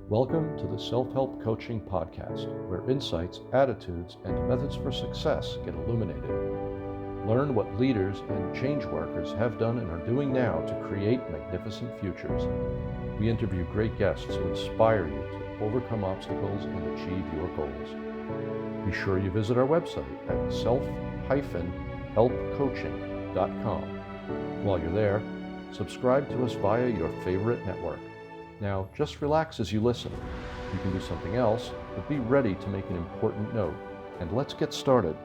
Welcome to the Self-Help Coaching Podcast, where insights, attitudes, and methods for success get illuminated. Learn what leaders and change workers have done and are doing now to create magnificent futures. We interview great guests who inspire you to overcome obstacles and achieve your goals. Be sure you visit our website at self-helpcoaching.com. While you're there, subscribe to us via your favorite network. Now, just relax as you listen. You can do something else, but be ready to make an important note. And let's get started.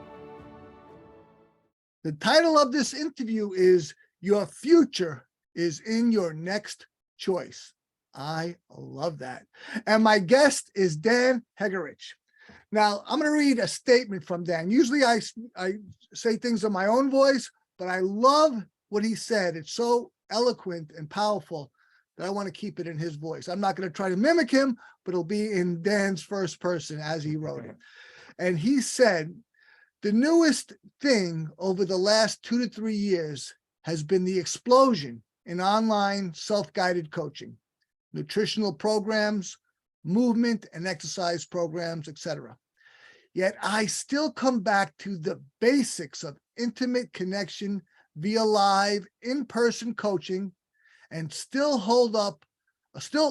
The title of this interview is Your Future is in Your Next Choice. I love that. And my guest is Dan Hegerich. Now, I'm going to read a statement from Dan. Usually I say things in my own voice, but I love what he said. It's so eloquent and powerful that I want to keep it in his voice. I'm not going to try to mimic him, but it'll be in Dan's first person as he wrote it. And he said, the newest thing over the last 2 to 3 years has been the explosion in online self-guided coaching, nutritional programs, movement and exercise programs, etc. Yet I still come back to the basics of intimate connection via live in-person coaching and still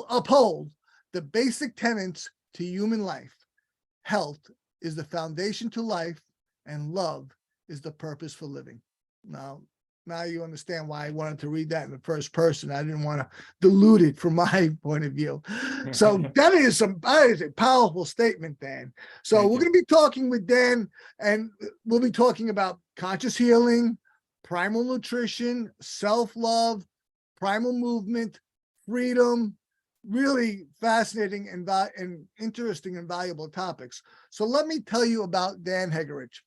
uphold the basic tenets to human life. Health is the foundation to life, and love is the purpose for living. Now you understand why I wanted to read that in the first person. I didn't want to dilute it from my point of view. So that is a powerful statement, Dan. So we're going to be talking with Dan, and we'll be talking about conscious healing, primal nutrition, self-love, primal movement, freedom, really fascinating and interesting and valuable topics. So let me tell you about Dan Hegerich.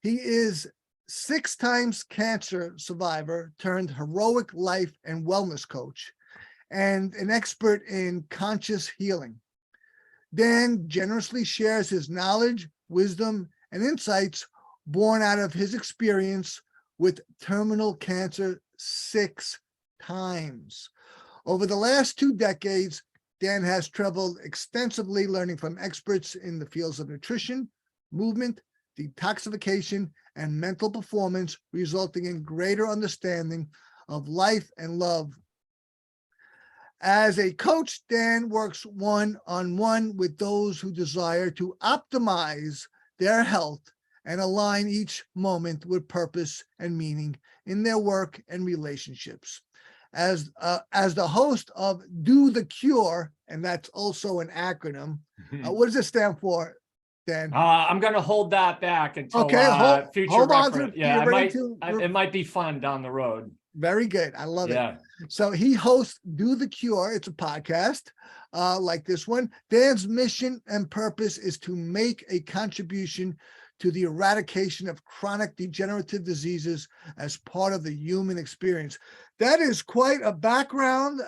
He is 6 times cancer survivor turned heroic life and wellness coach and an expert in conscious healing. Dan generously shares his knowledge, wisdom, and insights born out of his experience with terminal cancer 6 times. Over the last 2 decades, Dan has traveled extensively learning from experts in the fields of nutrition, movement, detoxification, and mental performance, resulting in greater understanding of life and love. As a coach, Dan works one-on-one with those who desire to optimize their health and align each moment with purpose and meaning in their work and relationships. As the host of Do the Cure, and that's also an acronym. What does it stand for, Dan? I'm going to hold that back until future hold reference. On it might be fun down the road. Very good. I love Yeah. it. So he hosts Do the Cure. It's a podcast like this one. Dan's mission and purpose is to make a contribution to the eradication of chronic degenerative diseases as part of the human experience. That is quite a background,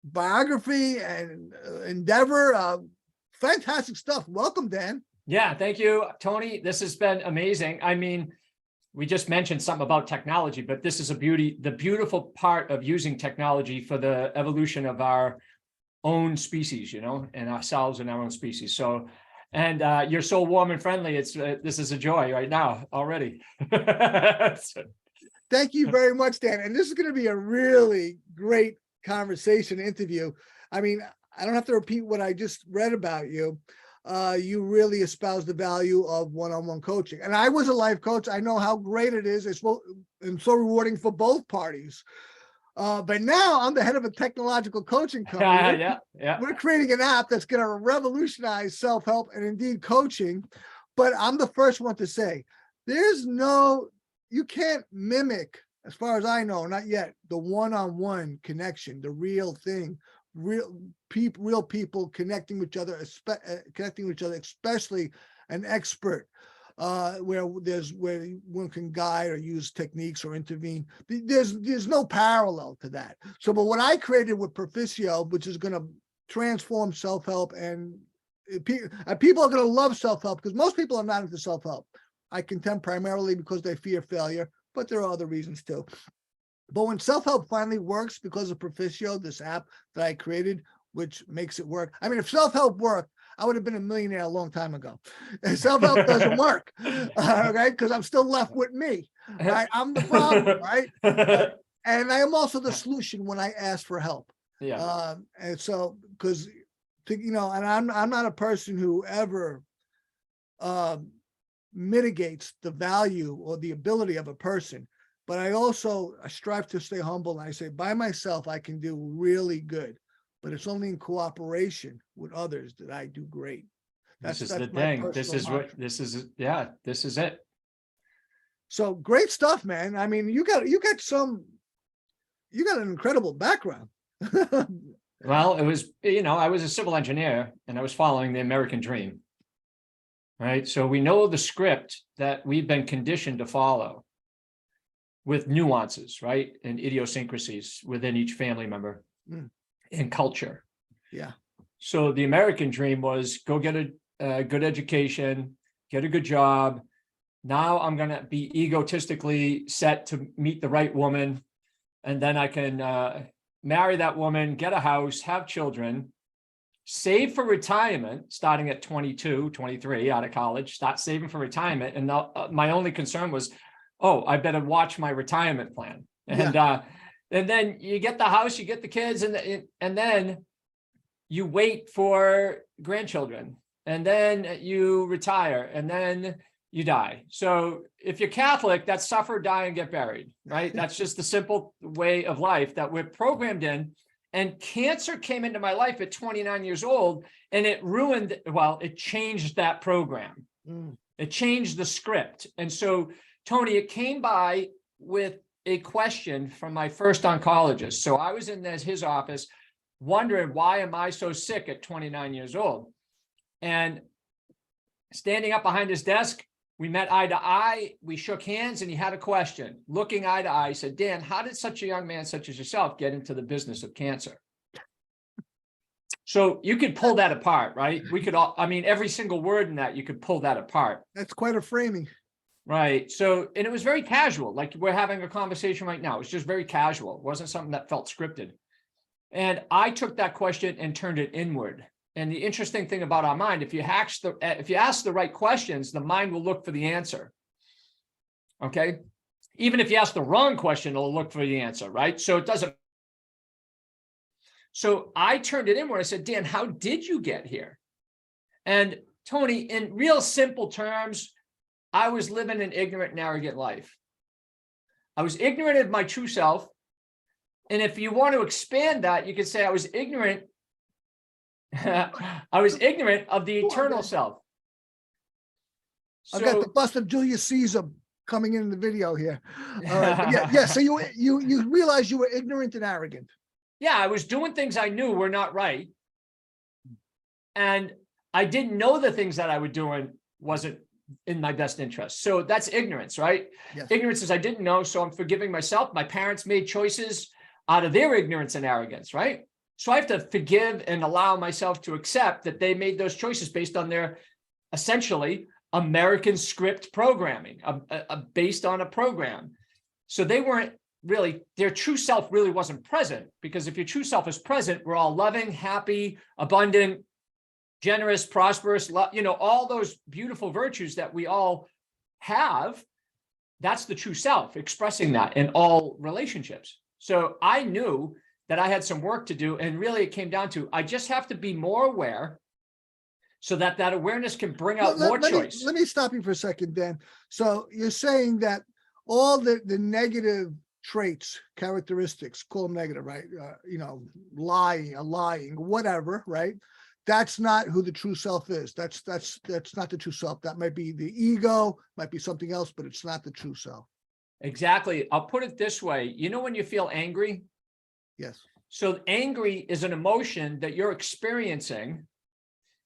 biography, and endeavor. Fantastic stuff. Welcome, Dan. Yeah, thank you, Tony. This has been amazing. I mean, we just mentioned something about technology, but this is the beautiful part of using technology for the evolution of our own species, and ourselves and our own species. So, and you're so warm and friendly. This is a joy right now already. Thank you very much, Dan. And this is going to be a really great conversation interview. I mean, I don't have to repeat what I just read about you. You really espouse the value of one-on-one coaching. And I was a life coach. I know how great it is. It's so rewarding for both parties. But now I'm the head of a technological coaching company. We're creating an app that's going to revolutionize self-help and indeed coaching. But I'm the first one to say, you can't mimic, as far as I know, not yet, the one-on-one connection, the real thing, real people connecting with each other, especially an expert, where one can guide or use techniques or intervene. There's no parallel to that. So, but what I created with Proficio, which is going to transform self-help, and people are going to love self-help because most people are not into self-help. I contend primarily because they fear failure, but there are other reasons too. But when self-help finally works because of Proficio, this app that I created, which makes it work. I mean, if self-help worked, I would have been a millionaire a long time ago. Self-help doesn't work, right? Because I'm still left with me, right? I'm the problem, right? And I am also the solution when I ask for help. Yeah. And so, because, you know, and I'm not a person who ever mitigates the value or the ability of a person, but I strive to stay humble. And I say, by myself, I can do really good, but it's only in cooperation with others that I do great. This is the thing. This is it. So great stuff, man. I mean, you got an incredible background. Well, it was, you know, I was a civil engineer and I was following the American dream. Right. So we know the script that we've been conditioned to follow with nuances, right? And idiosyncrasies within each family member and culture. Yeah. So the American dream was go get a good education, get a good job. Now I'm going to be egotistically set to meet the right woman. And then I can marry that woman, get a house, have children, save for retirement, starting at 22, 23 out of college, start saving for retirement. And my only concern was, oh, I better watch my retirement plan. And then you get the house, you get the kids, and then you wait for grandchildren, and then you retire, and then you die. So if you're Catholic, that's suffer, die, and get buried, right? That's just the simple way of life that we're programmed in. And cancer came into my life at 29 years old, and it it changed that program. It changed the script. And so, Tony, it came by with a question from my first oncologist. So I was in his office wondering, why am I so sick at 29 years old? And standing up behind his desk, we met eye to eye, we shook hands, and he had a question. Looking eye to eye, he said, Dan, how did such a young man such as yourself get into the business of cancer? So you could pull that apart, right? We could all, I mean, every single word in that, you could pull that apart. That's quite a framing. Right. So, and it was very casual, like we're having a conversation right now. It's just very casual. It wasn't something that felt scripted. And I took that question and turned it inward. And the interesting thing about our mind, if you ask the right questions, the mind will look for the answer. Okay. Even if you ask the wrong question, it'll look for the answer, right? So it doesn't. So I turned it inward. I said, Dan, how did you get here? And Tony, in real simple terms, I was living an ignorant and arrogant life. I was ignorant of my true self. And if you want to expand that, you could say I was ignorant. I was ignorant of the eternal self. So, I've got the bust of Julius Caesar coming in the video here. Yeah. So you realize you were ignorant and arrogant. Yeah, I was doing things I knew were not right. And I didn't know the things that I was doing wasn't in my best interest. So that's ignorance, right? Yes. Ignorance is I didn't know, so I'm forgiving myself. My parents made choices out of their ignorance and arrogance, right? So I have to forgive and allow myself to accept that they made those choices based on their essentially American script programming, based on a program. So they weren't really, their true self really wasn't present, because if your true self is present, we're all loving, happy, abundant, generous, prosperous, all those beautiful virtues that we all have. That's the true self, expressing that in all relationships. So I knew that I had some work to do, and really it came down to, I just have to be more aware so that awareness can bring out more choice. Let me stop you for a second, Dan. So you're saying that all the negative traits, characteristics, call them negative, right? Lying, whatever, right? That's not who the true self is. That's not the true self. That might be the ego, might be something else, but it's not the true self. Exactly. I'll put it this way. You know when you feel angry? Yes. So angry is an emotion that you're experiencing.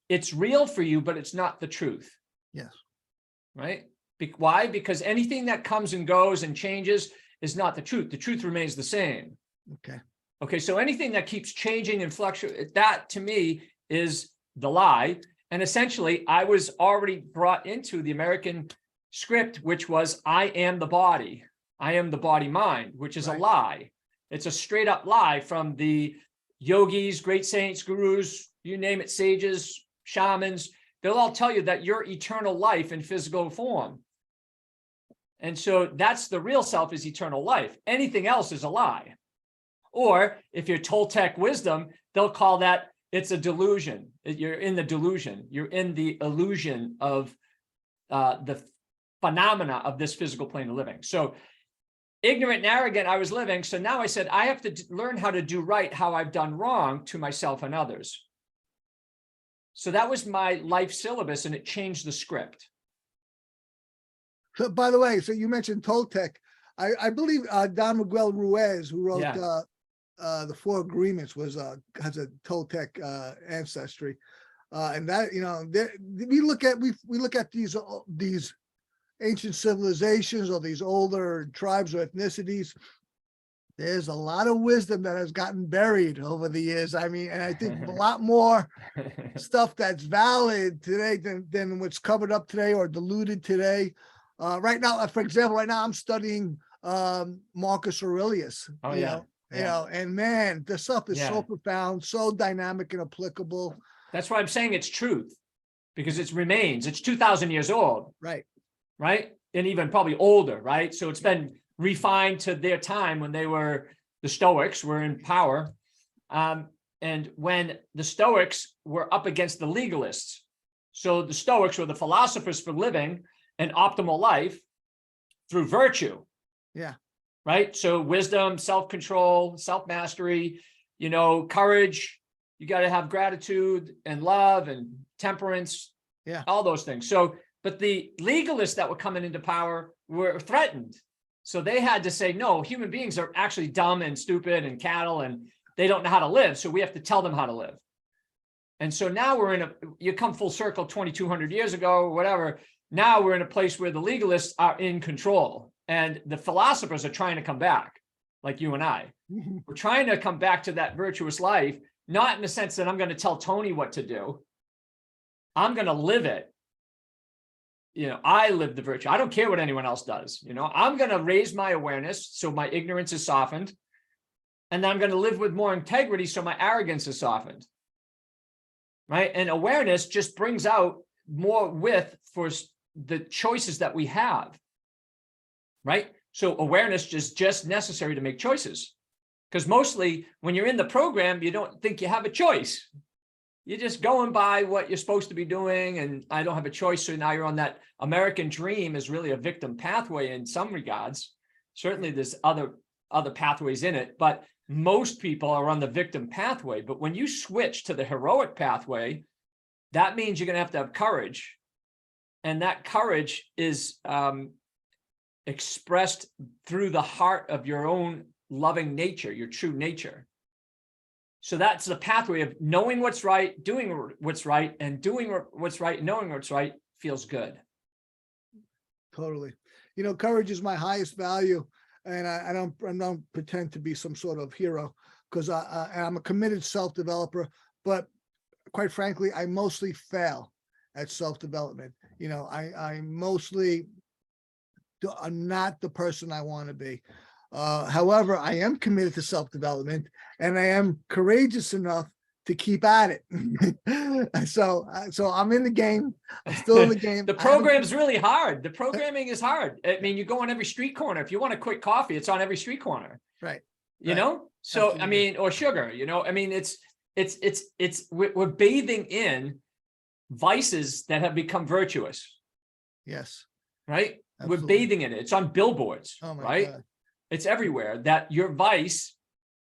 It's real for you, but it's not the truth. Yes. Right? Why? Because anything that comes and goes and changes is not the truth. The truth remains the same. Okay. So anything that keeps changing and fluctuating, that to me is the lie. And essentially, I was already brought into the American script, which was, I am the body. I am the body mind, which is a lie. It's a straight up lie from the yogis, great saints, gurus, you name it, sages, shamans, they'll all tell you that you're eternal life in physical form. And so that's the real self, is eternal life. Anything else is a lie. Or if you're Toltec wisdom, they'll call that, it's a delusion. You're in the delusion. You're in the illusion of the phenomena of this physical plane of living. So ignorant and arrogant I was living. So now I said, I have to learn how to do right, how I've done wrong to myself and others. So that was my life syllabus, and it changed the script. So, by the way, so you mentioned Toltec. I believe Don Miguel Ruiz, who wrote the Four Agreements, has a Toltec ancestry, and that, you know, we look at these ancient civilizations or these older tribes or ethnicities. There's a lot of wisdom that has gotten buried over the years. I mean, and I think a lot more stuff that's valid today than what's covered up today or diluted today. Right now, for example, I'm studying Marcus Aurelius. Oh, you yeah. know, you know, and man, the stuff is so Yeah. profound, so dynamic and applicable. That's why I'm saying it's truth, because it remains. It's 2,000 years old, Right. right? And even probably older, right? So it's been refined to their time when the Stoics were in power. And when the Stoics were up against the legalists. So the Stoics were the philosophers for living an optimal life through virtue. Yeah. Right? So wisdom, self-control, self-mastery, you know, courage. You got to have gratitude and love and temperance. Yeah. All those things. So, but the legalists that were coming into power were threatened. So they had to say, no, human beings are actually dumb and stupid and cattle, and they don't know how to live. So we have to tell them how to live. And so now you come full circle 2,200 years ago or whatever. Now we're in a place where the legalists are in control, and the philosophers are trying to come back, like you and I. We're trying to come back to that virtuous life, not in the sense that I'm going to tell Tony what to do. I'm going to live it. You know, I live the virtue. I don't care what anyone else does. You know, I'm going to raise my awareness so my ignorance is softened. And then I'm going to live with more integrity so my arrogance is softened. Right? And awareness just brings out more width for the choices that we have. Right? So awareness is just necessary to make choices. Because mostly when you're in the program, you don't think you have a choice. You're just going by what you're supposed to be doing, and I don't have a choice. So now you're on that American dream is really a victim pathway in some regards. Certainly there's other pathways in it, but most people are on the victim pathway. But when you switch to the heroic pathway, that means you're going to have courage. And that courage is expressed through the heart of your own loving nature, your true nature. So that's the pathway of knowing what's right, doing what's right, and doing what's right, knowing what's right feels good. Totally. You know, courage is my highest value, and I don't pretend to be some sort of hero, because I'm a committed self-developer, but quite frankly, I mostly fail at self-development. You know, I mostly am not the person I want to be. However, I am committed to self-development, and I am courageous enough to keep at it. So I'm in the game. I'm still in the game. The program's really hard. The programming is hard. I mean, you go on every street corner. If you want a quick coffee, it's on every street corner. Right. You know? So, absolutely. I mean, or sugar, you know, I mean, we're bathing in vices that have become virtuous. Yes. Right? Absolutely. We're bathing in it. It's on billboards, right? God. It's everywhere that your vice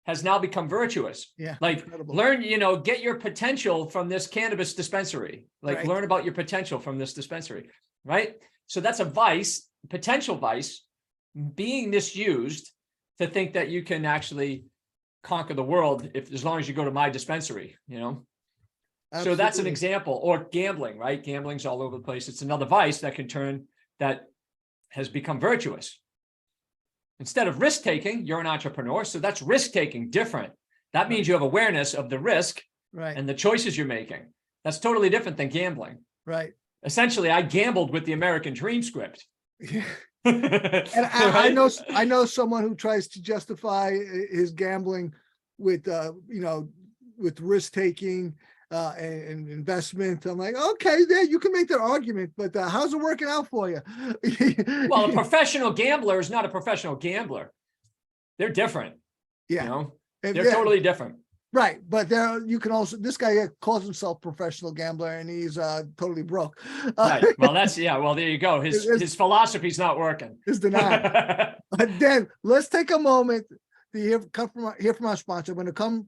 has now become virtuous. Yeah. Like incredible. Learn, you know, get your potential from this cannabis dispensary. Like right. Learn about your potential from this dispensary, right? So that's a vice, potential vice, being misused to think that you can actually conquer the world as long as you go to my dispensary, you know? Absolutely. So that's an example. Or gambling, right? Gambling's all over the place. It's another vice that has become virtuous. Instead of risk-taking, you're an entrepreneur. So that's risk-taking, different. That means you have awareness of the risk right. and the choices you're making. That's totally different than gambling. Right. Essentially, I gambled with the American dream script. Yeah. And I know someone who tries to justify his gambling with with risk taking and investment. I'm like, okay, yeah, you can make that argument, but how's it working out for you? Well, a professional gambler is not a professional gambler. They're different. Yeah. They're totally different. Right. But you can also, this guy calls himself professional gambler and he's totally broke. Right. Well, well, there you go. His philosophy's not working. Is denied. Dan, let's take a moment to hear from our sponsor. I'm going to come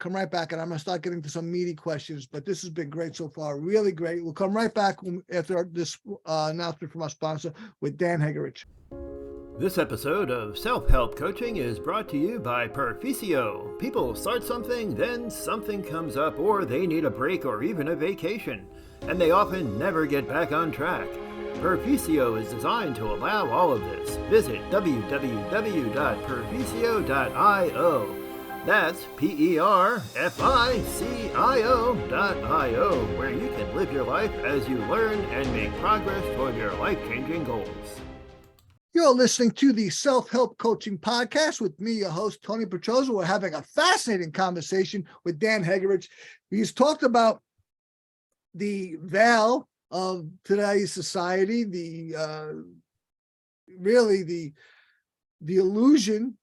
right back, and I'm going to start getting to some meaty questions, but this has been great so far. Really great. We'll come right back after this announcement from our sponsor with Dan Hegerich. This episode of Self-Help Coaching is brought to you by Perficio. People start something, then something comes up, or they need a break or even a vacation, and they often never get back on track. Perficio is designed to allow all of this. Visit www.perficio.io. That's PERFICIO.io, where you can live your life as you learn and make progress toward your life-changing goals. You're listening to the Self-Help Coaching Podcast with me, your host, Tony Petrozza. We're having a fascinating conversation with Dan Hegerich. He's talked about the veil of today's society, really the illusion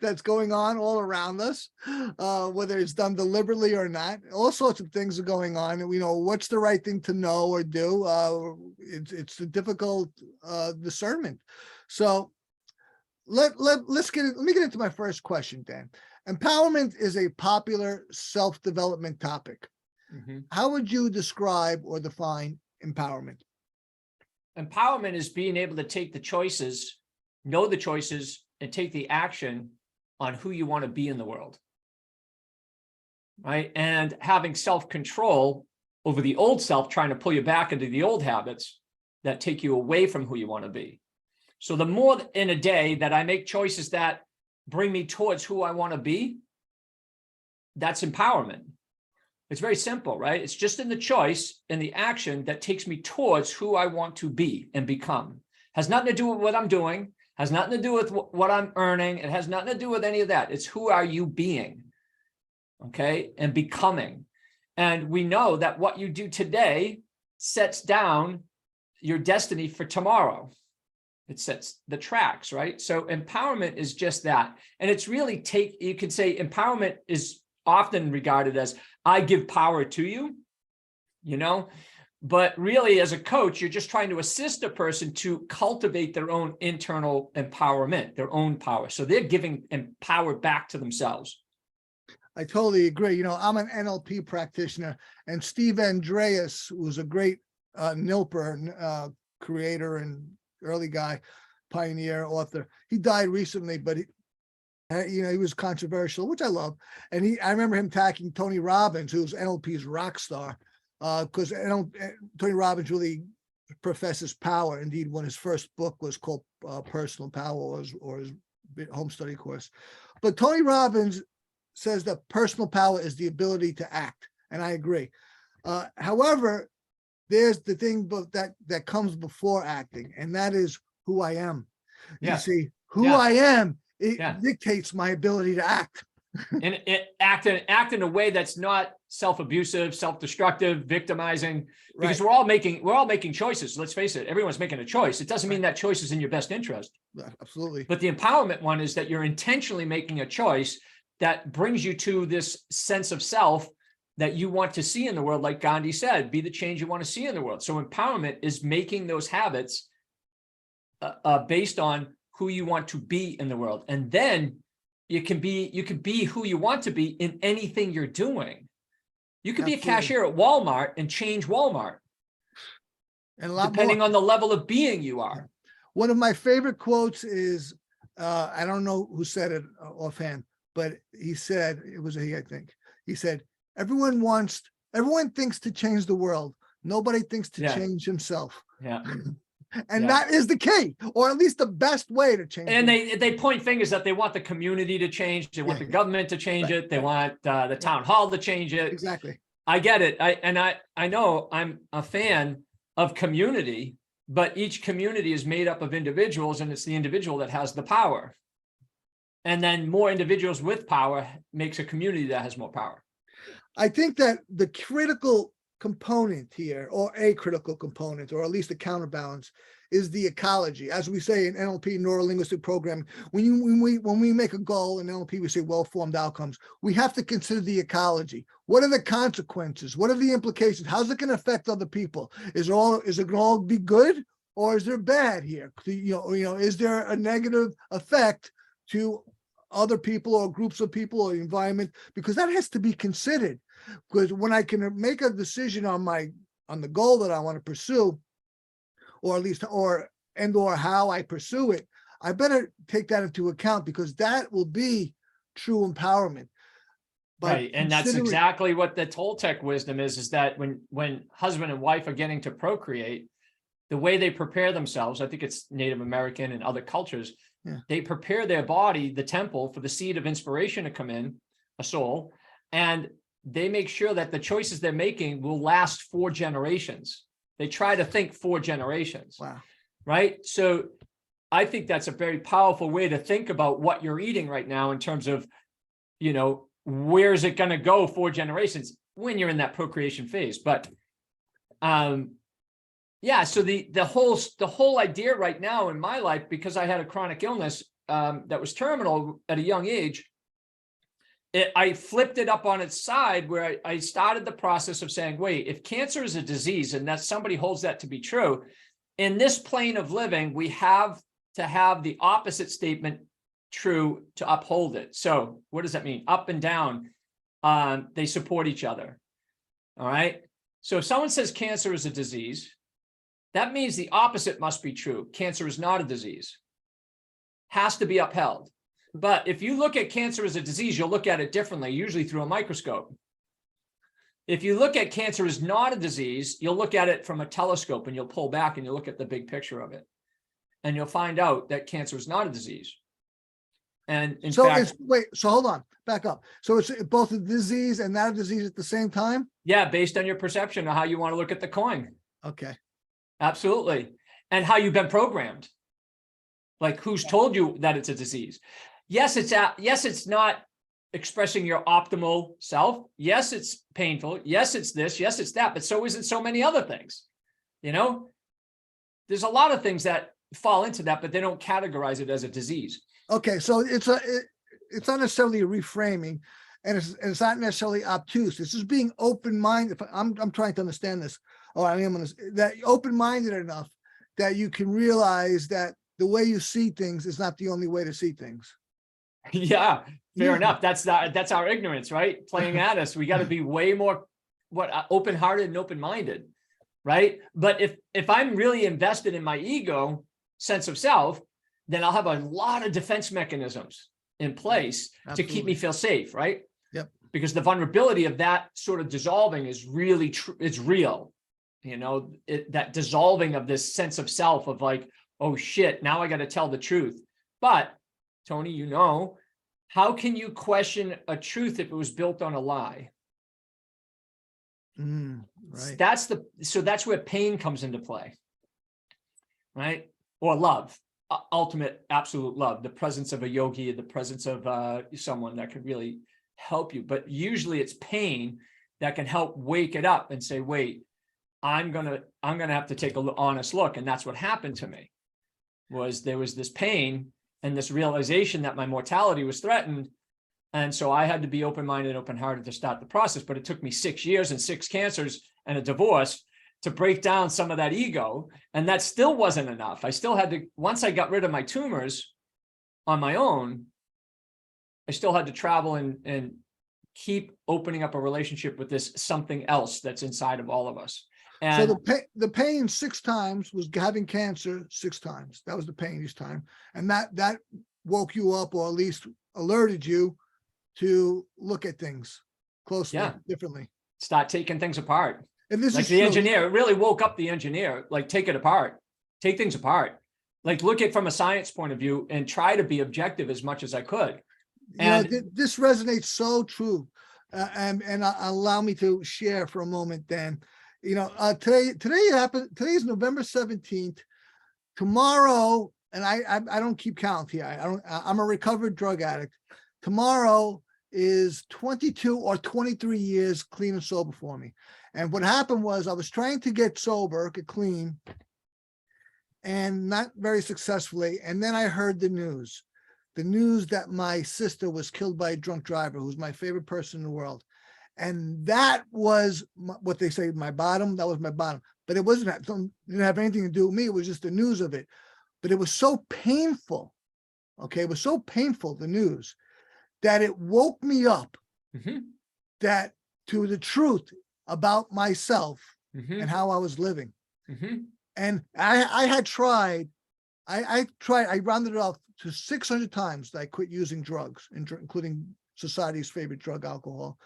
that's going on all around us, whether it's done deliberately or not. All sorts of things are going on, and we know what's the right thing to know or do. It's a difficult discernment. So let me get into my first question, Dan. Empowerment is a popular self-development topic. Mm-hmm. How would you describe or define empowerment? Empowerment is being able to take the choices, know the choices, and take the action on who you want to be in the world, right? And having self-control over the old self, trying to pull you back into the old habits that take you away from who you want to be. So the more in a day that I make choices that bring me towards who I want to be, that's empowerment. It's very simple, right? It's just in the choice and the action that takes me towards who I want to be and become. Has nothing to do with what I'm doing, has nothing to do with what I'm earning. It has nothing to do with any of that. It's who are you being, okay, and becoming. And we know that what you do today sets down your destiny for tomorrow. It sets the tracks, right? So empowerment is just that. And it's really you could say empowerment is often regarded as I give power to you, but really as a coach, you're just trying to assist a person to cultivate their own internal empowerment, their own power. So they're giving power back to themselves. I totally agree. I'm an NLP practitioner, and Steve Andreas was a great NLP creator and early guy, pioneer, author. He died recently, but he was controversial, which I love. And I remember him tagging Tony Robbins, who's NLP's rock star, because Tony Robbins really professes power. Indeed, when his first book was called Personal Power, or his home study course. But Tony Robbins says that personal power is the ability to act, and I agree. However, there's the thing that comes before acting, and that is who I am. Yeah. You see, who I am, it dictates my ability to act. And act in a way that's not self-abusive, self-destructive, victimizing, because we're all making choices. Let's face it, everyone's making a choice. It doesn't mean that choice is in your best interest. Absolutely. But the empowerment one is that you're intentionally making a choice that brings you to this sense of self that you want to see in the world. Like Gandhi said, be the change you want to see in the world. So empowerment is making those habits based on who you want to be in the world. And then you can be who you want to be in anything you're doing. You could be a cashier at Walmart and change Walmart. And depending on the level of being you are. One of my favorite quotes is, I don't know who said it offhand, but he said, it was he, I think. He said, everyone thinks to change the world. Nobody thinks to change himself. Yeah. And that is the key, or at least the best way to change. And they point fingers that they want the community to change. They want the government to change it. They want the town hall to change it. Exactly. I get it. I know I'm a fan of community, but each community is made up of individuals, and it's the individual that has the power. And then more individuals with power makes a community that has more power. I think that the critical component here, or a critical component, or at least a counterbalance, is the ecology. As we say in NLP, neuro-linguistic programming, when we make a goal in NLP, we say well-formed outcomes. We have to consider the ecology. What are the consequences? What are the implications? How's it going to affect other people? Is it going to all be good, or is there bad here? Is there a negative effect to other people or groups of people or the environment? Because that has to be considered. Because when I can make a decision on the goal that I want to pursue, or at least or how I pursue it, I better take that into account, because that will be true empowerment. Right. And that's exactly what the Toltec wisdom is that when husband and wife are getting to procreate, the way they prepare themselves, I think it's Native American and other cultures, they prepare their body, the temple, for the seed of inspiration to come in, a soul, and they make sure that the choices they're making will last 4 generations. They try to think 4 generations. Wow. Right. So I think that's a very powerful way to think about what you're eating right now in terms of, where is it going to go 4 generations when you're in that procreation phase. But so the whole idea right now in my life, because I had a chronic illness that was terminal at a young age, I flipped it up on its side, where I started the process of saying, wait, if cancer is a disease and that somebody holds that to be true, in this plane of living, we have to have the opposite statement true to uphold it. So what does that mean? Up and down, they support each other. All right. So if someone says cancer is a disease, that means the opposite must be true. Cancer is not a disease. Has to be upheld. But if you look at cancer as a disease, you'll look at it differently, usually through a microscope. If you look at cancer as not a disease, you'll look at it from a telescope, and you'll pull back and you'll look at the big picture of it. And you'll find out that cancer is not a disease. And in fact, so hold on, back up. So it's both a disease and not a disease at the same time? Yeah, based on your perception of how you want to look at the coin. Okay. Absolutely. And how you've been programmed. Like, who's told you that it's a disease? Yes, it's not expressing your optimal self. Yes, it's painful. Yes, it's this. Yes, it's that. But so isn't so many other things. There's a lot of things that fall into that, but they don't categorize it as a disease. Okay, so it's not necessarily a reframing, and it's not necessarily obtuse. This is being open-minded. I'm trying to understand this. That open-minded enough that you can realize that the way you see things is not the only way to see things. Yeah, fair enough. That's our ignorance, right? Playing at us. We got to be way more open-hearted and open-minded, right? But if I'm really invested in my ego sense of self, then I'll have a lot of defense mechanisms in place to keep me feel safe, right? Yep. Because the vulnerability of that sort of dissolving is really it's real. That dissolving of this sense of self of like, oh shit, now I got to tell the truth. But Tony, how can you question a truth if it was built on a lie? Right. That's where pain comes into play, right? Or love, ultimate, absolute love, the presence of a yogi, the presence of someone that could really help you. But usually it's pain that can help wake it up and say, wait, I'm gonna have to take an honest look. And that's what happened to me. There was this pain and this realization that my mortality was threatened. And so I had to be open-minded, open-hearted to start the process. But it took me 6 years and 6 cancers and a divorce to break down some of that ego. And that still wasn't enough. I still had to, once I got rid of my tumors on my own, I still had to travel and keep opening up a relationship with this something else that's inside of all of us. And so the pain 6 times was having cancer 6 times. That was the pain each time. And that woke you up, or at least alerted you to look at things closely, differently. Start taking things apart. And this like is the true. engineer, it really woke up the engineer, like take it apart, take things apart, like look at from a science point of view and try to be objective as much as I could. This resonates so true. And allow me to share for a moment, Dan. Today is November 17th. Tomorrow and I don't keep count here. I'm a recovered drug addict. Tomorrow is 22 or 23 years clean and sober for me. And what happened was I was trying to get sober, get clean, and not very successfully. And then I heard the news that my sister was killed by a drunk driver, who's my favorite person in the world. And that was what they say, my bottom. That was my bottom. But it didn't have anything to do with me. It was just the news of it. But it was so painful. Okay. It was so painful, the news, that it woke me up that to the truth about myself and how I was living. And I had tried, I rounded it off to 600 times that I quit using drugs, including society's favorite drug, alcohol.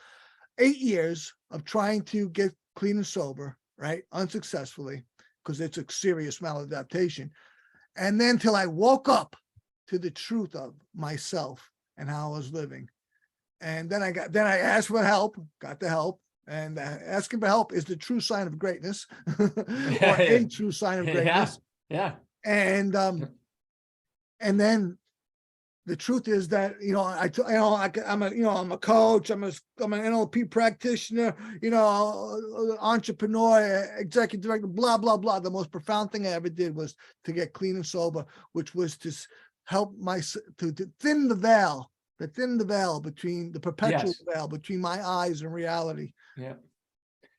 8 years of trying to get clean and sober, right? Unsuccessfully, because it's a serious maladaptation. And then till I woke up to the truth of myself and how I was living. And then I asked for help, got the help. And asking for help is the true sign of greatness, or a true sign of greatness. Yeah. And then the truth is that, I'm a coach, I'm an NLP practitioner, entrepreneur, executive director, blah, blah, blah. The most profound thing I ever did was to get clean and sober, which was to help to thin the veil between the perpetual veil between my eyes and reality. Yeah.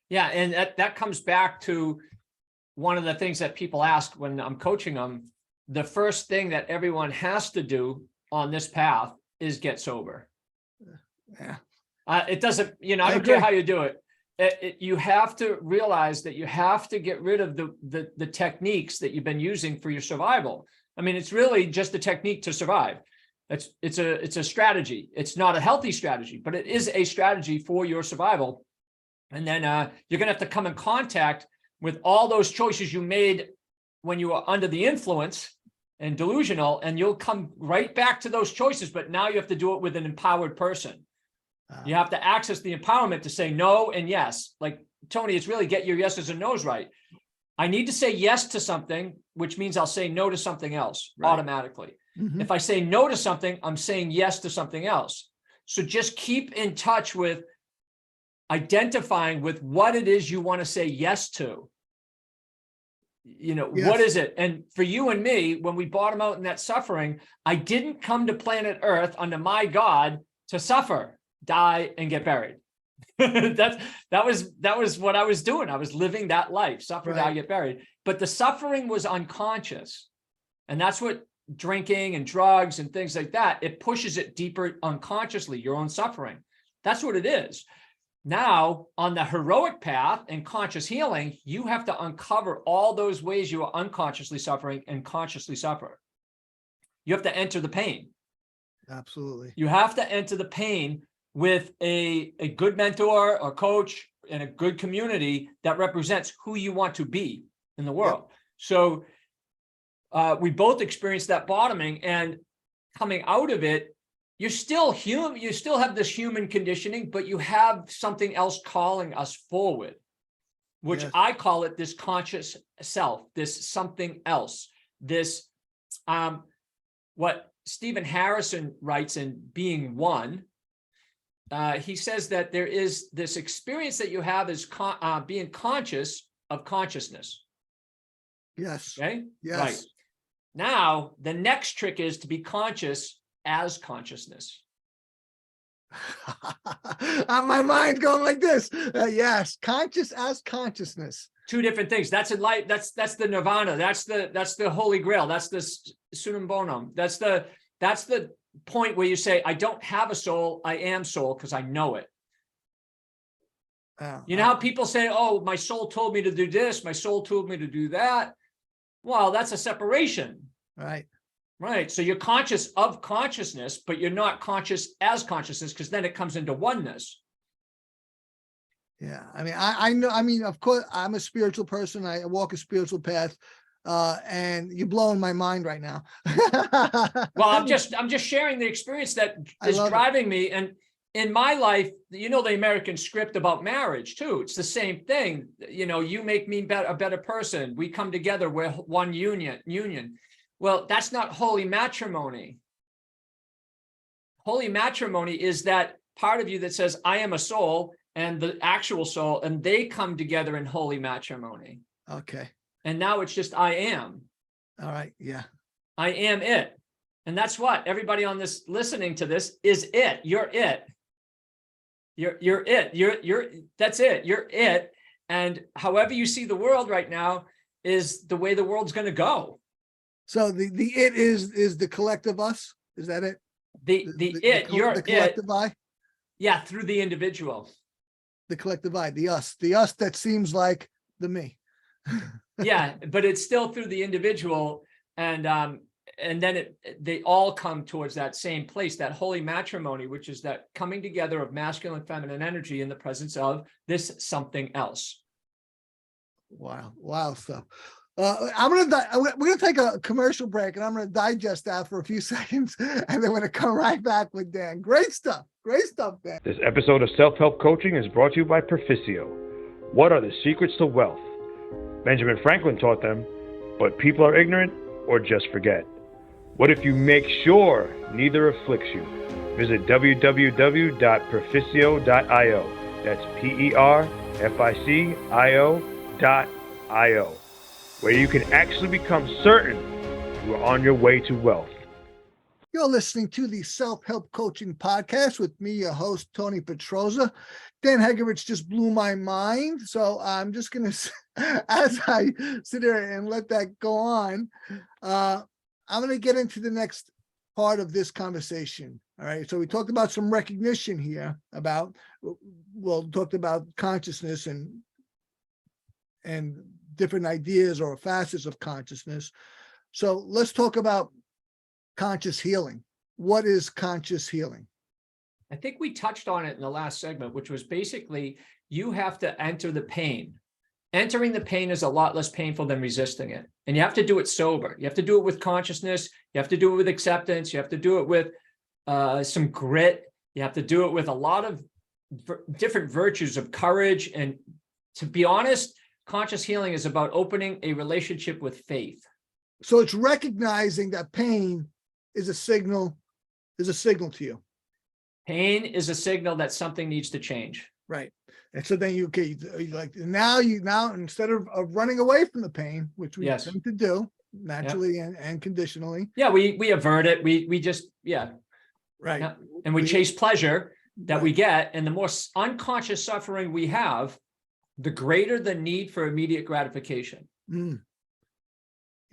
Yeah. And that comes back to one of the things that people ask when I'm coaching them. The first thing that everyone has to do on this path is get sober. Yeah. It doesn't, I don't care how you do it. You have to realize that you have to get rid of the techniques that you've been using for your survival. I mean, it's really just a technique to survive. It's a strategy. It's not a healthy strategy, but it is a strategy for your survival. And then you're going to have to come in contact with all those choices you made when you were under the influence and delusional, and you'll come right back to those choices. But now you have to do it with an empowered person. You have to access the empowerment to say no and yes. Like, Tony, it's really get your yeses and nos right. I need to say yes to something, which means I'll say no to something else automatically. If I say no to something, I'm saying yes to something else. So just keep in touch with identifying with what it is you want to say yes to. What is it? And for you and me, when we bottom out in that suffering, I didn't come to planet Earth under my God to suffer, die, and get buried. that was what I was doing. I was living that life, suffer, die, get buried. But the suffering was unconscious. And that's what drinking and drugs and things like that, it pushes it deeper unconsciously, your own suffering. That's what it is. Now, on the heroic path and conscious healing, you have to uncover all those ways you are unconsciously suffering and consciously suffer. You have to enter the pain. Absolutely. You have to enter the pain with a good mentor or coach and a good community that represents who you want to be in the world. Yep. So we both experienced that bottoming, and coming out of it, you're still human. You still have this human conditioning, but you have something else calling us forward, which I call it this conscious self, this something else, this, what Stephen Harrison writes in Being One. He says that there is this experience that you have as being conscious of consciousness. Yes. Okay. Yes. Right. Now, the next trick is to be conscious as consciousness. My mind's going like this. Yes, conscious as consciousness. Two different things. That's in light. That's the nirvana. That's the holy grail. That's the sunam bonum. That's the point where you say, I don't have a soul. I am soul because I know it. You know how people say, oh, my soul told me to do this. My soul told me to do that. Well, that's a separation. Right. Right. So you're conscious of consciousness, but you're not conscious as consciousness, because then it comes into oneness. Yeah. I mean, I know, I mean, of course, I'm a spiritual person. I walk a spiritual path. And you're blowing my mind right now. Well, I'm just sharing the experience that is driving me. And in my life, the American script about marriage too. It's the same thing. You make me a better person. We come together. We're one union. Well, that's not holy matrimony. Holy matrimony is that part of you that says, I am a soul, and the actual soul, and they come together in holy matrimony. Okay. And now it's just, I am. All right. Yeah. I am it. And that's what everybody on this listening to this is it. You're it. You're it. You're that's it. You're it. And however you see the world right now is the way the world's going to go. So the it is the collective us. Is that it? You're the collective it. I. Yeah, through the individual. The collective I, the us that seems like the me. Yeah, but it's still through the individual, and then they all come towards that same place, that holy matrimony, which is that coming together of masculine and feminine energy in the presence of this something else. Wow stuff. We're gonna take a commercial break, and I'm gonna digest that for a few seconds, and then we're gonna come right back with Dan. Great stuff, Dan. This episode of Self-Help Coaching is brought to you by Perficio. What are the secrets to wealth? Benjamin Franklin taught them, but people are ignorant or just forget. What if you make sure neither afflicts you? Visit www.perficio.io. That's PERFICIO.io, where you can actually become certain you are on your way to wealth. You're listening to the Self-Help Coaching Podcast with me, your host, Tony Petrozza. Dan Hegerich just blew my mind. So I'm just going to, as I sit here and let that go on, I'm going to get into the next part of this conversation. All right. So we talked about some recognition here talked about consciousness and different ideas or facets of consciousness. So let's talk about conscious healing. What is conscious healing? I think we touched on it in the last segment, which was basically you have to enter the pain. Entering the pain is a lot less painful than resisting it. And you have to do it sober. You have to do it with consciousness. You have to do it with acceptance. You have to do it with some grit. You have to do it with a lot of different virtues of courage. And to be honest, conscious healing is about opening a relationship with faith. So it's recognizing that pain is a signal to you. Pain is a signal that something needs to change. Right. And so then now instead of running away from the pain, which we tend to do naturally and conditionally. Yeah, we avert it. We just, Right. Yeah. And we chase pleasure that we get. And the more unconscious suffering we have, the greater the need for immediate gratification. Yeah.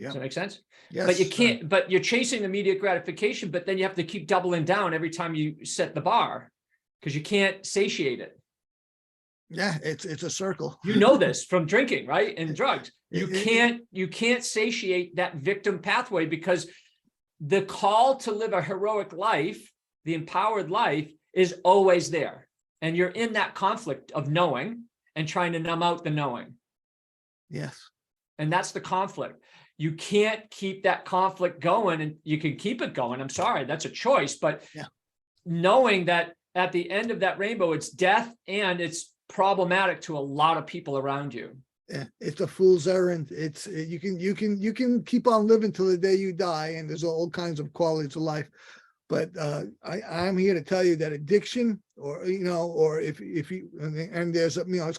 Does that make sense? Yes. But you can't, but you're chasing immediate gratification, but then you have to keep doubling down every time you set the bar because you can't satiate it. Yeah, it's a circle. You know this from drinking, right? And drugs. You can't satiate that victim pathway because the call to live a heroic life, the empowered life, is always there. And you're in that conflict of knowing and trying to numb out the knowing. Yes. And that's the conflict. You can't keep that conflict going, and you can keep it going. I'm sorry, that's a choice. But knowing that at the end of that rainbow, it's death and it's problematic to a lot of people around you. Yeah, it's a fool's errand. It's you can keep on living till the day you die, and there's all kinds of qualities of life. But I'm here to tell you that addiction, or if you and there's it's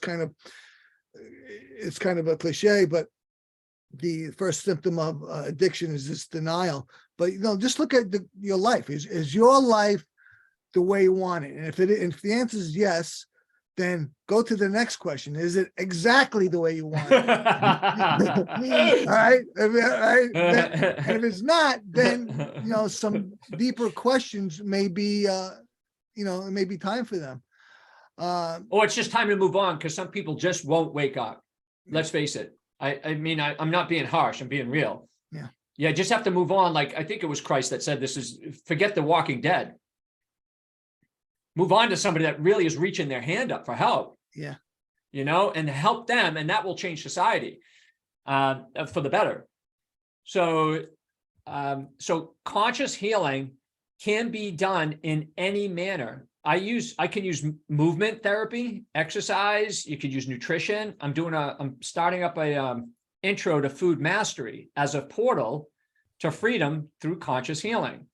kind of a cliche, but the first symptom of addiction is this denial. But just look at your life. Is your life the way you want it? And if the answer is yes, then go to the next question. Is it exactly the way you want it? All right. And if it's not, then some deeper questions may be it may be time for them. Or it's just time to move on because some people just won't wake up. Let's face it. I'm not being harsh. I'm being real. Yeah. Just have to move on. Like, I think it was Christ that said forget the walking dead. Move on to somebody that really is reaching their hand up for help. Yeah. And help them. And that will change society for the better. So conscious healing can be done in any manner. I can use movement therapy, exercise. You could use nutrition. I'm starting up a intro to food mastery as a portal to freedom through conscious healing.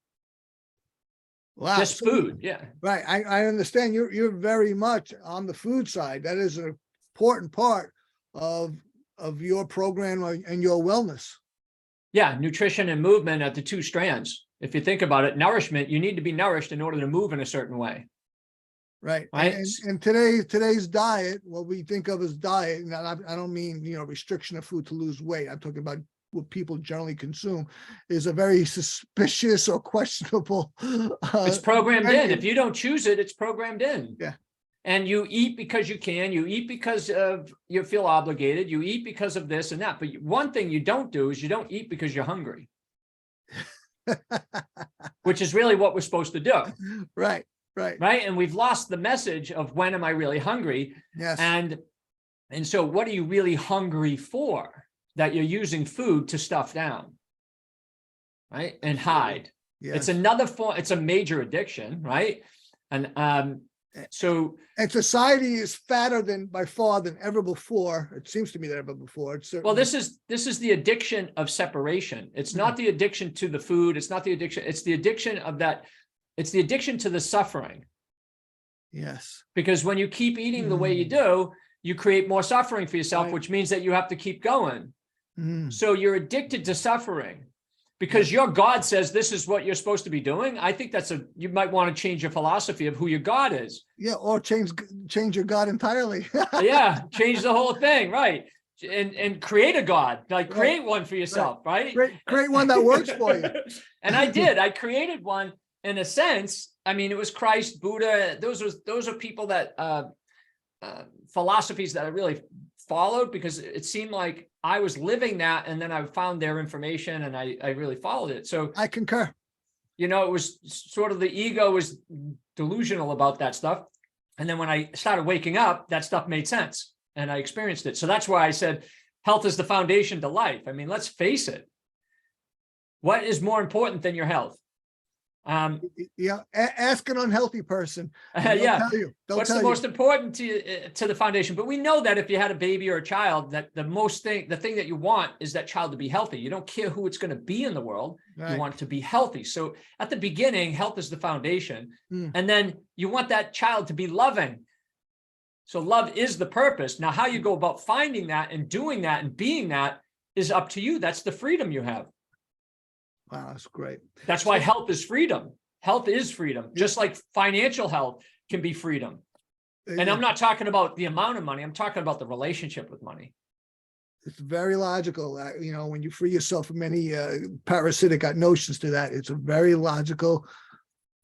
Wow. Just food. Yeah. Right. I understand you're very much on the food side. That is an important part of your program and your wellness. Yeah. Nutrition and movement are the two strands. If you think about it, nourishment, you need to be nourished in order to move in a certain way. Right. Right. And today's diet, what we think of as diet, and I don't mean, restriction of food to lose weight. I'm talking about what people generally consume, is a very suspicious or questionable. It's programmed in. If you don't choose it, it's programmed in. Yeah. And you eat because you can, you eat because of you feel obligated, you eat because of this and that. But one thing you don't do is you don't eat because you're hungry, which is really what we're supposed to do. Right. And we've lost the message of when am I really hungry? Yes. And so what are you really hungry for that you're using food to stuff down? Right. And hide. Yes. It's another form. It's a major addiction. Right. And society is fatter by far than ever before. It seems to me that ever before. Well, this is the addiction of separation. It's not the addiction to the food. It's not the addiction. It's the addiction of that. It's the addiction to the suffering. Yes. Because when you keep eating the way you do, you create more suffering for yourself, Right. which means that you have to keep going. Mm. So you're addicted to suffering because your God says this is what you're supposed to be doing. I think you might want to change your philosophy of who your God is. Yeah. Or change your God entirely. Yeah. Change the whole thing. Right. And create a God, like create one for yourself. Right. Create one that works for you. And I did. I created one in a sense. I mean, it was Christ, Buddha. Those are people that philosophies that I really followed because it seemed like I was living that, and then I found their information and I really followed it. So I concur. It was sort of the ego was delusional about that stuff. And then when I started waking up, that stuff made sense and I experienced it. So that's why I said health is the foundation to life. I mean, let's face it. What is more important than your health? Ask an unhealthy person. Yeah. What's the most important to the foundation? But we know that if you had a baby or a child, that the thing that you want is that child to be healthy. You don't care who it's going to be in the world. Right. You want it to be healthy. So at the beginning, health is the foundation. And then you want that child to be loving. So love is the purpose. Now, how you go about finding that and doing that and being that is up to you. That's the freedom you have. Wow, that's great. That's why health is freedom. Health is freedom, just like financial health can be freedom. And I'm not talking about the amount of money. I'm talking about the relationship with money. It's very logical. When you free yourself from any parasitic notions to that, it's a very logical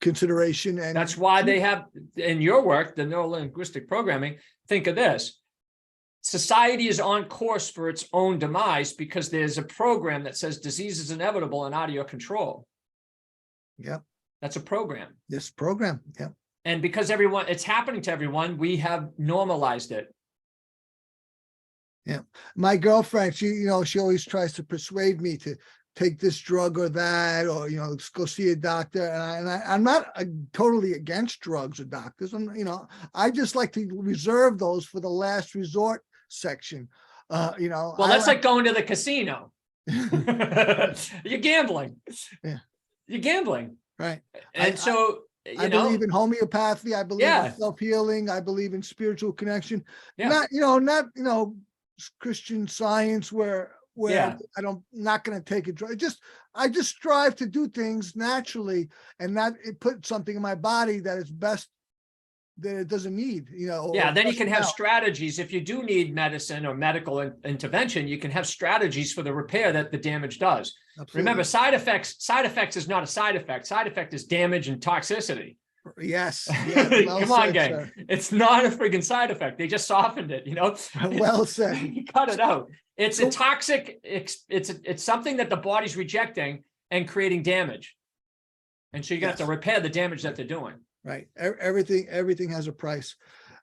consideration. And that's why they have in your work, the neuro-linguistic programming, think of this. Society is on course for its own demise because there's a program that says disease is inevitable and out of your control. Yep. That's a program. This program. Yep. And because it's happening to everyone, we have normalized it. Yeah. My girlfriend, she always tries to persuade me to take this drug or that, or, go see a doctor. And I'm not totally against drugs or doctors. I just like to reserve those for the last resort section. Well, that's like going to the casino. You're gambling. Yeah. You're gambling. Right. And I believe in homeopathy. I believe in self-healing. I believe in spiritual connection. Yeah. Not Christian Science where I'm not going to take a drug. I just strive to do things naturally and not put something in my body that is best that it doesn't need, then you can have strategies. If you do need medicine or medical intervention, you can have strategies for the repair that the damage does. Absolutely. Remember, side effects is not a side effect. Side effect is damage and toxicity. Yes. Well Come on, gang. Sir. It's not a friggin' side effect. They just softened it, Well said. You cut it out. It's a toxic, it's something that the body's rejecting and creating damage. And so you're gonna have to repair the damage that they're doing. Right. Everything has a price.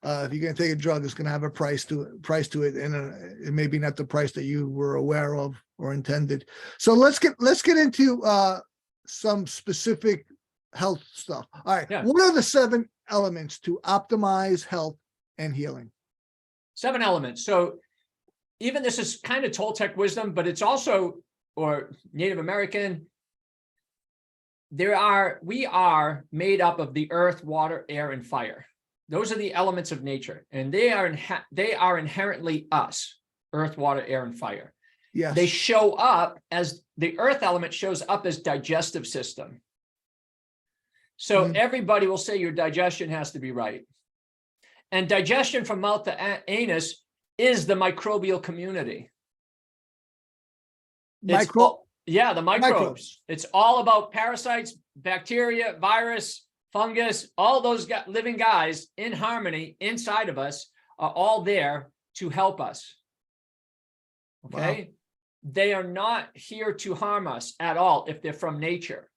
If you're going to take a drug, it's going to have a price to it, and it may be not the price that you were aware of or intended. So let's get into some specific health stuff. All right. Yeah. What are the 7 elements to optimize health and healing? 7 elements. So even this is kind of Toltec wisdom, but it's also or Native American, we are made up of the earth, water, air, and fire. Those are the elements of nature, and they are inherently us, earth, water, air, and fire. Yes. They show up as the earth element shows up as digestive system. So everybody will say your digestion has to be right. And digestion from mouth to anus is the microbial community. The microbes. It's all about parasites, bacteria, virus, fungus, all those living guys in harmony inside of us are all there to help us. Okay. Wow. They are not here to harm us at all if they're from nature.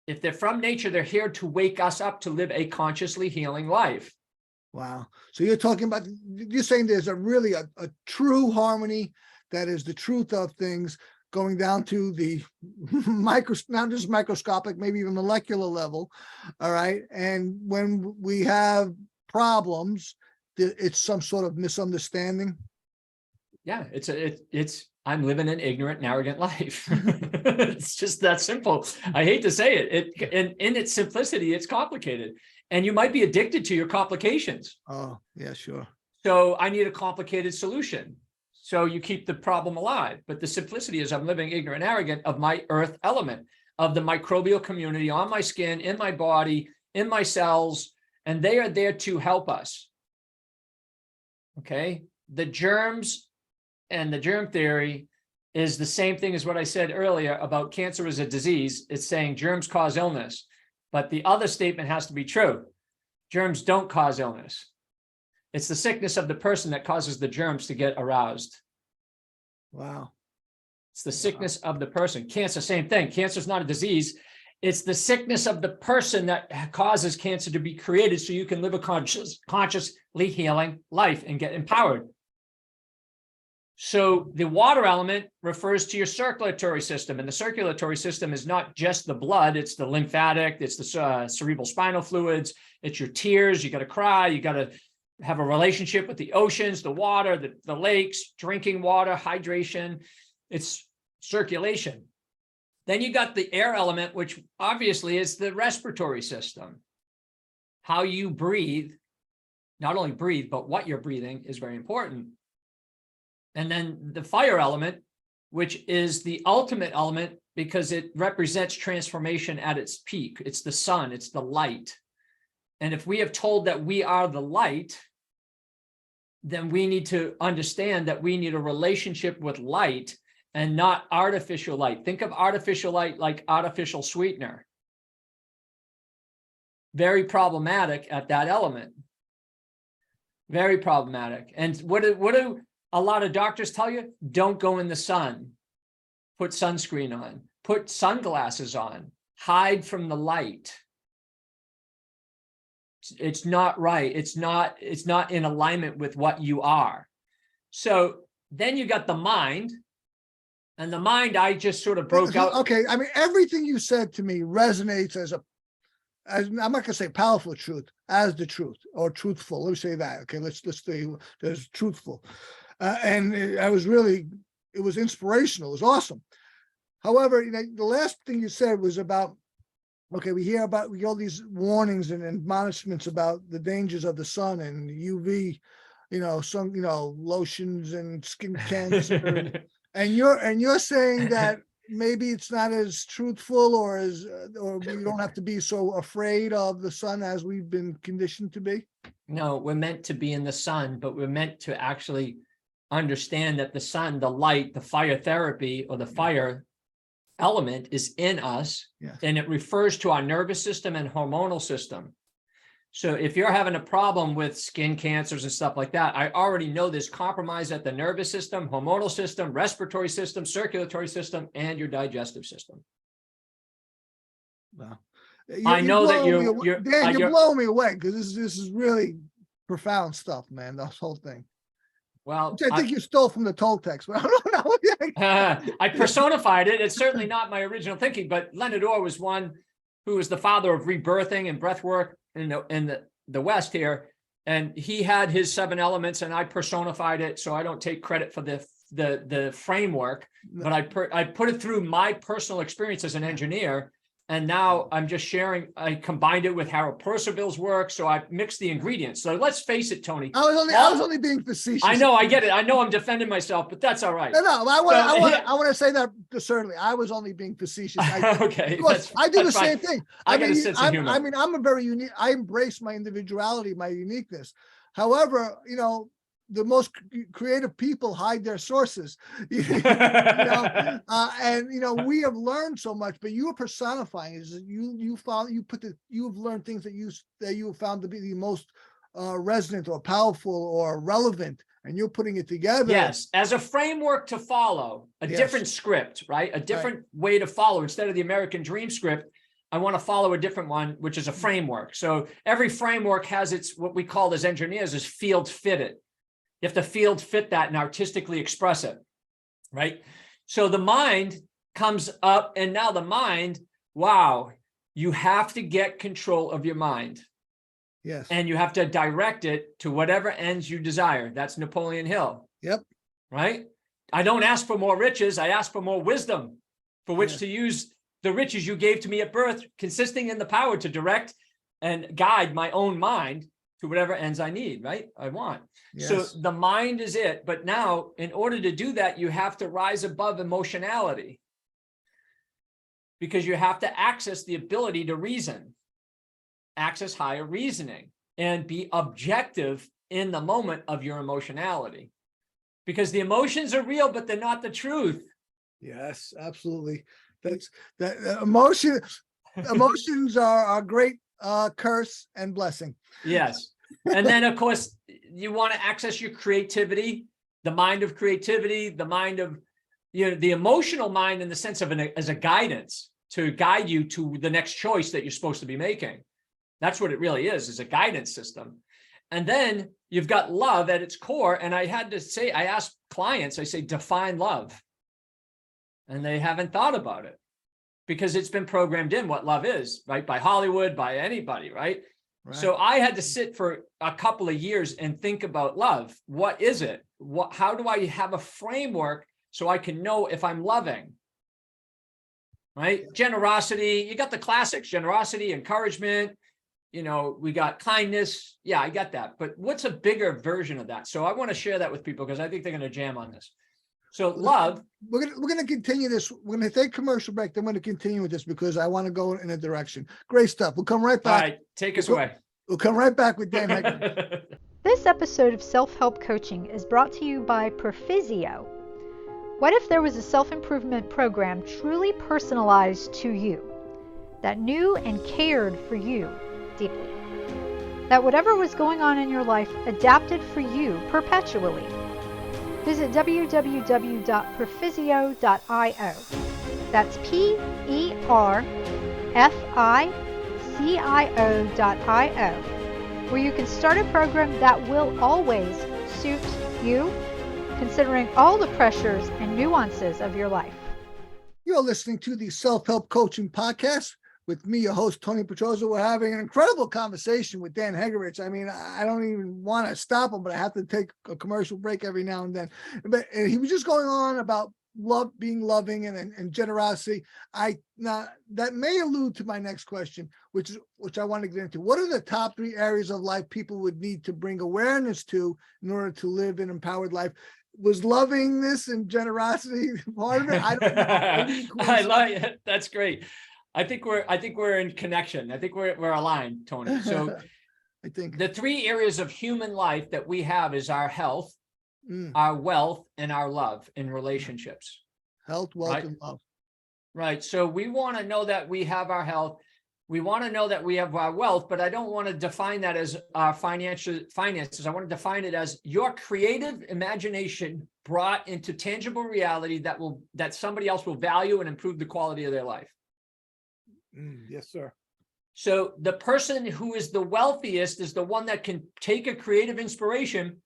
If they're from nature, they're here to wake us up to live a consciously healing life. Wow. So you're saying there's a true harmony that is the truth of things, going down to the not just microscopic, maybe even molecular level. All right. And when we have problems, it's some sort of misunderstanding. Yeah, I'm living an ignorant and arrogant life. It's just that simple. I hate to say it. In its simplicity, it's complicated. And you might be addicted to your complications. Oh, yeah, sure. So I need a complicated solution. So you keep the problem alive. But the simplicity is I'm living ignorant and arrogant of my earth element, of the microbial community on my skin, in my body, in my cells, and they are there to help us. Okay? The germs and the germ theory is the same thing as what I said earlier about cancer as a disease. It's saying germs cause illness, but the other statement has to be true. Germs don't cause illness. It's the sickness of the person that causes the germs to get aroused. Wow. It's the sickness of the person. Cancer, same thing. Cancer is not a disease. It's the sickness of the person that causes cancer to be created so you can live a consciously healing life and get empowered. So the water element refers to your circulatory system, and the circulatory system is not just the blood, it's the lymphatic, it's the cerebral spinal fluids, it's your tears, you got to cry, you got to have a relationship with the oceans, the water, the lakes, drinking water, hydration, it's circulation. Then you got the air element, which obviously is the respiratory system. How you breathe, not only breathe, but what you're breathing is very important. And then the fire element, which is the ultimate element because it represents transformation at its peak. It's the sun, it's the light. And if we have told that we are the light, then we need to understand that we need a relationship with light and not artificial light. Think of artificial light like artificial sweetener. Very problematic at that element. Very problematic. And what do a lot of doctors tell you? Don't go in the sun. Put sunscreen on. Put sunglasses on. Hide from the light. It's not right. It's not in alignment with what you are. So then you got the mind. And the mind, I just sort of broke out. Okay. I mean, everything you said to me resonates as I'm not going to say powerful truth, as the truth or truthful. Let me say that. Okay. Let's say there's truthful. And it was inspirational. It was awesome. However, the last thing you said was about, okay, we get all these warnings and admonishments about the dangers of the sun and UV, sun, lotions and skin cancer. and you're saying that maybe it's not as truthful or we don't have to be so afraid of the sun as we've been conditioned to be. No, we're meant to be in the sun, but we're meant to actually understand that the sun, the light, the fire therapy or the fire element is in us. Yes. And it refers to our nervous system and hormonal system. So if you're having a problem with skin cancers and stuff like that, I already know there's compromise at the nervous system, hormonal system, respiratory system, circulatory system, and your digestive system. Wow. I know that you're blowing me away because this is really profound stuff, man. This whole thing. Well, which I think you stole from the Toltecs, but I don't know. I personified it. It's certainly not my original thinking, but Leonard Orr was one who was the father of rebirthing and breath work in the West here. And he had his 7 elements and I personified it. So I don't take credit for the the framework, but I put it through my personal experience as an engineer. And now I'm just sharing, I combined it with Harold Percival's work. So I mixed the ingredients. So let's face it, Tony. I was only being facetious. I know, I get it. I know I'm defending myself, but that's all right. No, I want to say that certainly. I was only being facetious. Okay. I do the same thing. I got a sense of humor. I mean, I'm a very unique, I embrace my individuality, my uniqueness. However, the most creative people hide their sources, and we have learned so much, but you're personifying is you've learned things that you have found to be the most resonant or powerful or relevant, and you're putting it together. Yes, as a framework to follow, different script, right? A different way to follow. Instead of the American Dream script, I want to follow a different one, which is a framework. So every framework has its, what we call as engineers is field fitted. You have to field fit that and artistically express it, right? So the mind comes up, and now the mind, wow, you have to get control of your mind. Yes. And you have to direct it to whatever ends you desire. That's Napoleon Hill. Yep. Right? I don't ask for more riches. I ask for more wisdom for which to use the riches you gave to me at birth, consisting in the power to direct and guide my own mind to whatever ends I need, right? I want. Yes. So the mind is it. But now, in order to do that, you have to rise above emotionality, because you have to access the ability to reason, access higher reasoning, and be objective in the moment of your emotionality. Because the emotions are real, but they're not the truth. Yes, absolutely. That's that emotions are a great curse and blessing. Yes. And then, of course, you want to access your creativity, the mind of creativity, the mind of, the emotional mind in the sense of as a guidance to guide you to the next choice that you're supposed to be making. That's what it really is a guidance system. And then you've got love at its core. And I asked clients, I say, define love. And they haven't thought about it because it's been programmed in what love is, right? By Hollywood, by anybody, right? So I had to sit for a couple of years and think about love. What is it? How do I have a framework so I can know if I'm loving? Right? Generosity, you got the classics, generosity, encouragement, we got kindness. Yeah, I got that. But what's a bigger version of that? So I want to share that with people because I think they're going to jam on this. So love. We're gonna continue this. We're gonna take commercial break. Then we're gonna continue with this because I want to go in a direction. Great stuff. We'll come right back. All right, take us away. We'll come right back with Dan Hegerich. This episode of Self-Help Coaching is brought to you by Perphysio. What if there was a self-improvement program truly personalized to you, that knew and cared for you deeply, that whatever was going on in your life adapted for you perpetually? Visit www.perphysio.io. That's PERFICIO.io, where you can start a program that will always suit you, considering all the pressures and nuances of your life. You're listening to the Self-Help Coaching Podcast with me, your host, Tony Petrozza. We're having an incredible conversation with Dan Hegerich. I mean, I don't even want to stop him, but I have to take a commercial break every now and then. But he was just going on about love, being loving and generosity. That may allude to my next question, which I want to get into. What are the top 3 areas of life people would need to bring awareness to in order to live an empowered life? Was lovingness and generosity part of it? I don't know. I like it. That's great. I think we're in connection. I think we're aligned, Tony. So I think the 3 areas of human life that we have is our health, our wealth, and our love in relationships. Health, wealth, and love. Right. So we want to know that we have our health. We want to know that we have our wealth, but I don't want to define that as our finances. I want to define it as your creative imagination brought into tangible reality that somebody else will value and improve the quality of their life. Yes, sir. So the person who is the wealthiest is the one that can take a creative inspiration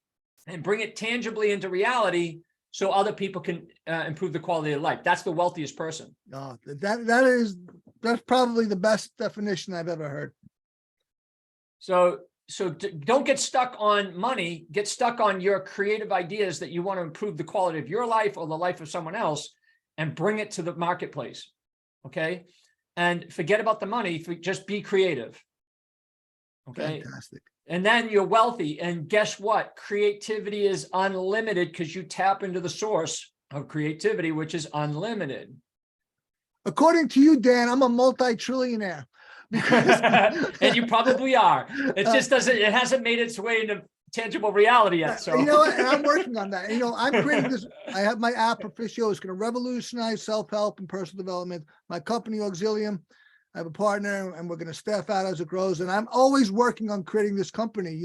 and bring it tangibly into reality so other people can improve the quality of life. That's the wealthiest person. That's probably the best definition I've ever heard. So don't get stuck on money, get stuck on your creative ideas that you want to improve the quality of your life or the life of someone else and bring it to the marketplace. Okay. And forget about the money. Just be creative. Okay. Fantastic. And then you're wealthy. And guess what? Creativity is unlimited because you tap into the source of creativity, which is unlimited. According to you, Dan, I'm a multi-trillionaire. And you probably are. It just doesn't, it hasn't made its way into tangible reality yet. So you know what? And I'm working on that. You know, I'm creating this. I have my app, Proficio, is going to revolutionize self-help and personal development. My company, Auxilium, I have a partner, and we're going to staff out as it grows. And I'm always working on creating this company,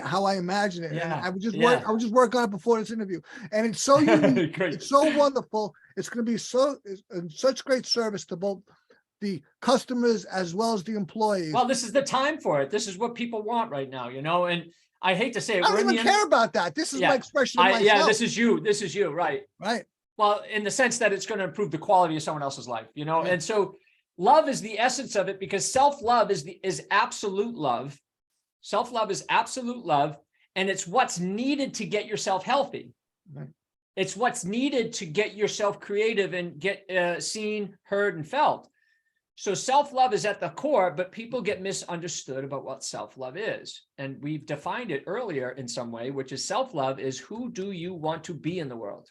how I imagine it. Yeah, And I would just yeah. work. I would just work on it before this interview. And it's so unique. Great. It's so wonderful. It's going to be such great service to both the customers as well as the employees. Well, this is the time for it. This is what people want right now, you know, and I hate to say it. I don't even care about that. This is my expression of myself. Yeah, this is you. This is you, right? Right. Well, in the sense that it's going to improve the quality of someone else's life, you know, Yeah. and so love is the essence of it, because self-love is absolute love. Self-love is absolute love, and it's what's needed to get yourself healthy. Right. It's what's needed to get yourself creative and get seen, heard, and felt. So self-love is at the core, but people get misunderstood about what self-love is. And we've defined it earlier in some way, which is self-love is who do you want to be in the world?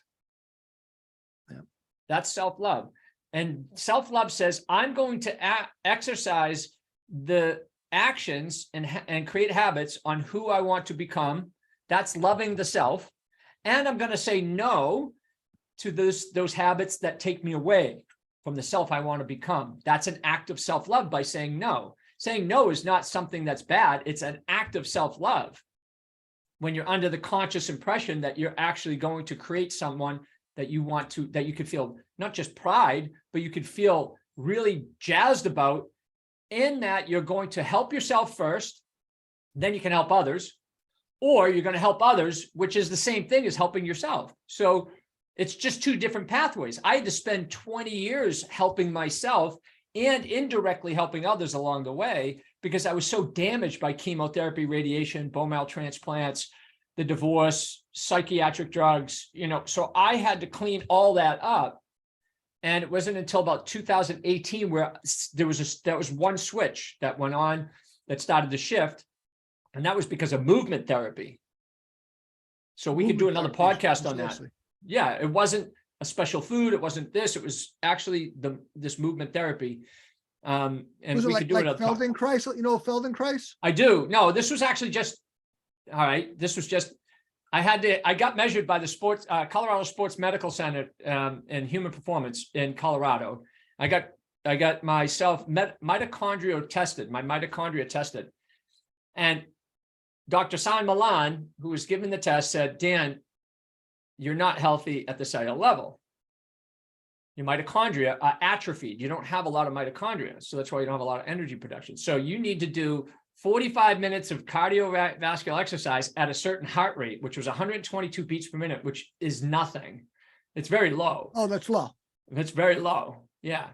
Yeah. That's self-love. And self-love says, I'm going to exercise the actions and create habits on who I want to become. That's loving the self. And I'm going to say no to those habits that take me away from the self I want to become. That's an act of self-love by saying no. Saying no is not something that's bad. It's an act of self-love. When you're under the conscious impression that you're actually going to create someone that you want to, that you could feel not just pride, but you could feel really jazzed about, in that you're going to help yourself first, then you can help others, or you're going to help others, which is the same thing as helping yourself. So it's just two different pathways. I had to spend 20 years helping myself and indirectly helping others along the way, because I was so damaged by chemotherapy, radiation, bone marrow transplants, the divorce, psychiatric drugs, you know, so I had to clean all that up. And it wasn't until about 2018 where there was one switch that went on that started to shift. And that was because of movement therapy. So we could do another podcast on that. Yeah, it wasn't a special food. It wasn't this. It was actually this movement therapy. And was it we like, could do another Feldenkrais? You know Feldenkrais? I do. No, this was actually just, all right. This was just, I got measured by the Colorado Sports Medical Center in Human Performance in Colorado. I got myself mitochondria tested. And Dr. San Milan, who was given the test, said, Dan, you're not healthy at the cellular level. Your mitochondria are atrophied. You don't have a lot of mitochondria. So that's why you don't have a lot of energy production. So you need to do 45 minutes of cardiovascular exercise at a certain heart rate, which was 122 beats per minute, which is nothing. It's very low. Oh, that's low. It's very low. Yeah.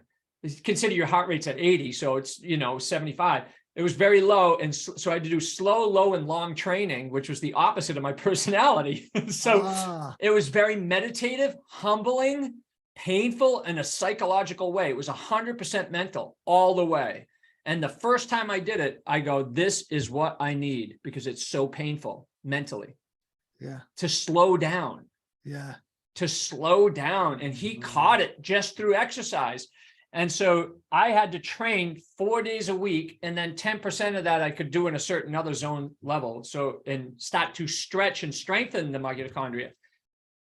Consider your heart rate's at 80. So it's, 75. It was very low. And so I had to do slow, low, and long training, which was the opposite of my personality. So it was very meditative, humbling, painful in a psychological way. It was 100% mental all the way. And the first time I did it, I go, this is what I need, because it's so painful mentally. Yeah. To slow down. Yeah. To slow down. And he caught it just through exercise. And so I had to train 4 days a week, and then 10% of that I could do in a certain other zone level. So, and start to stretch and strengthen the mitochondria.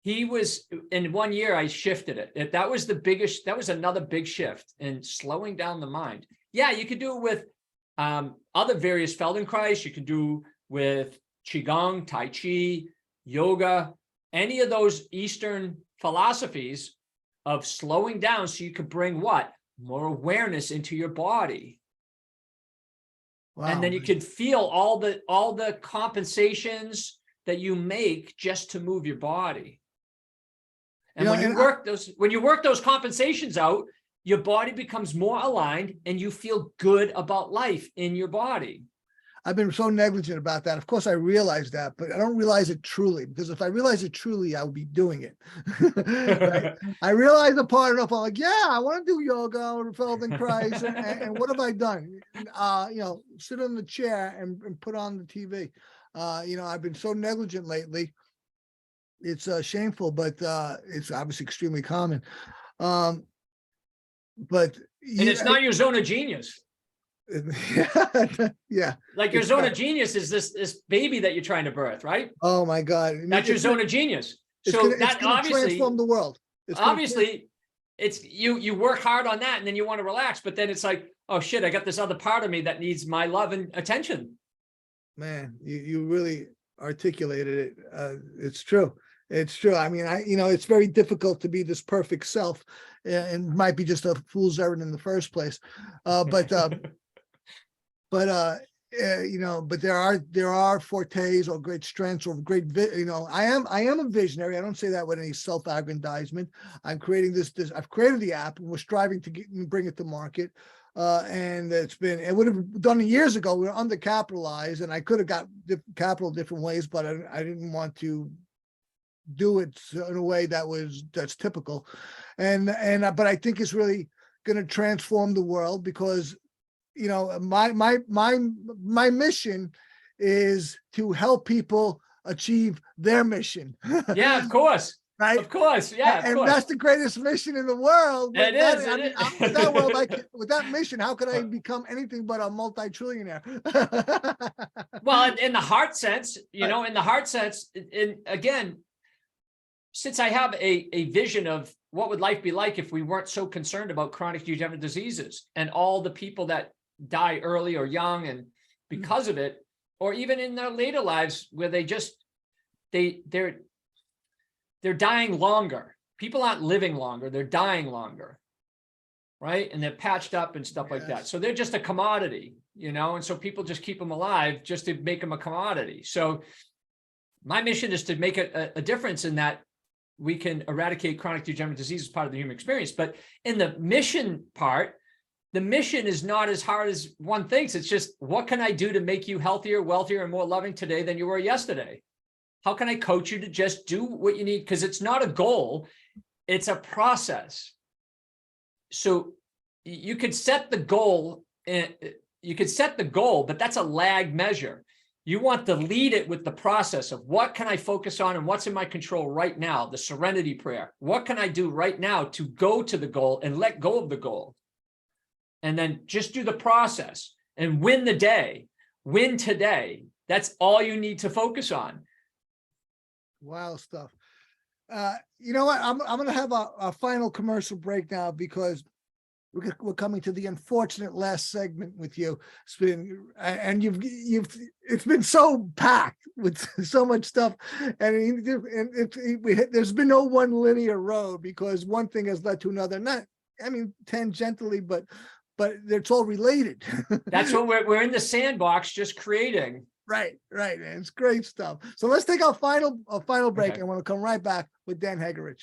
He was, in 1 year, I shifted it. That was another big shift in slowing down the mind. Yeah, you could do it with other various Feldenkrais. You can do with Qigong, Tai Chi, yoga, any of those Eastern philosophies of slowing down so you could bring what? More awareness into your body. Wow. And then you could feel all the compensations that you make just to move your body. And when you work those compensations out, your body becomes more aligned and you feel good about life in your body. I've been so negligent about that. Of course, I realize that, but I don't realize it truly, because if I realize it truly, I would be doing it. Right? I realize the part enough. I'm like, yeah, I want to do yoga or Feldenkrais, and what have I done? Sit on the chair and put on the TV. I've been so negligent lately. It's shameful, but it's obviously extremely common. But and it's not your zone of genius. Yeah. Like your zone of genius is this baby that you're trying to birth, right? Oh my God. That's your zone of genius. So that obviously transform the world. Obviously, it's you work hard on that and then you want to relax, but then it's like, oh shit, I got this other part of me that needs my love and attention. Man, you really articulated it. It's true. It's true. I mean, it's very difficult to be this perfect self, and might be just a fool's errand in the first place. But there are fortes or great strengths or great, I am a visionary. I don't say that with any self-aggrandizement. I'm creating this, I've created the app and we're striving to bring it to market. And it would have done it years ago. We were undercapitalized and I could have got capital different ways, but I didn't want to do it in a way that's typical. But I think it's really going to transform the world, because my mission is to help people achieve their mission. Yeah, of course. Right. Of course. Yeah. And that's the greatest mission in the world. It is. With that mission, how could I become anything but a multi-trillionaire? Well, in the heart sense, and again, since I have a vision of what would life be like if we weren't so concerned about chronic degenerative diseases and all the people that die early or young and because of it, or even in their later lives where they're dying longer. People aren't living longer, they're dying longer, right? And they're patched up and stuff like that. So they're just a commodity, and so people just keep them alive just to make them a commodity. So my mission is to make a difference in that we can eradicate chronic degenerative disease as part of the human experience. But in the mission part, the mission is not as hard as one thinks. It's just, what can I do to make you healthier, wealthier, and more loving today than you were yesterday? How can I coach you to just do what you need? Because it's not a goal, it's a process. So you could set the goal, but that's a lag measure. You want to lead it with the process of what can I focus on and what's in my control right now, the serenity prayer. What can I do right now to go to the goal and let go of the goal? And then just do the process and win the day, win today. That's all you need to focus on. Wow stuff. You know what? I'm going to have a final commercial break now, because we're coming to the unfortunate last segment with you. It's been so packed with so much stuff, and there's been no one linear road, because one thing has led to another. Not, tangentially, but it's all related. That's what we're in the sandbox, just creating. Right. And it's great stuff. So let's take our final break, Okay. and we'll come right back with Dan Hegerich.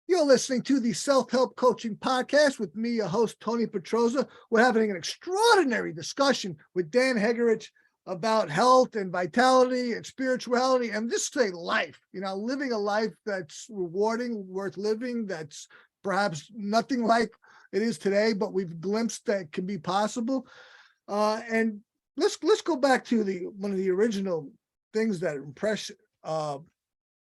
You're listening to the Self-Help Coaching Podcast with me, your host, Tony Petrozza. We're having an extraordinary discussion with Dan Hegerich about health and vitality and spirituality and just say life, living a life that's rewarding, worth living, that's perhaps nothing like it is today, but we've glimpsed that can be possible. And let's go back to one of the original things that impress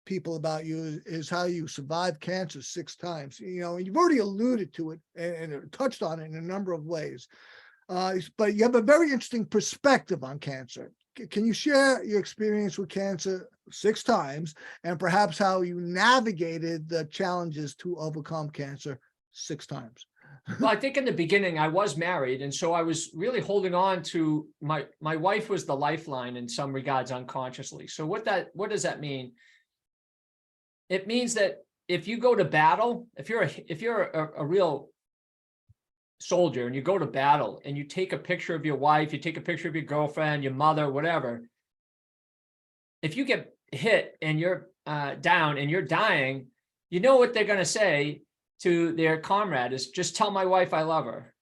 people about you is how you survived cancer 6 times. You've already alluded to it and touched on it in a number of ways. But you have a very interesting perspective on cancer. Can you share your experience with cancer 6 times, and perhaps how you navigated the challenges to overcome cancer 6 times? Well, I think in the beginning I was married, and so I was really holding on to my wife was the lifeline in some regards unconsciously. So what does that mean? It means that if you go to battle, if you're a real soldier and you go to battle and you take a picture of your wife, you take a picture of your girlfriend, your mother, whatever, if you get hit and you're down and you're dying, you know what they're going to say to their comrade is, just tell my wife I love her.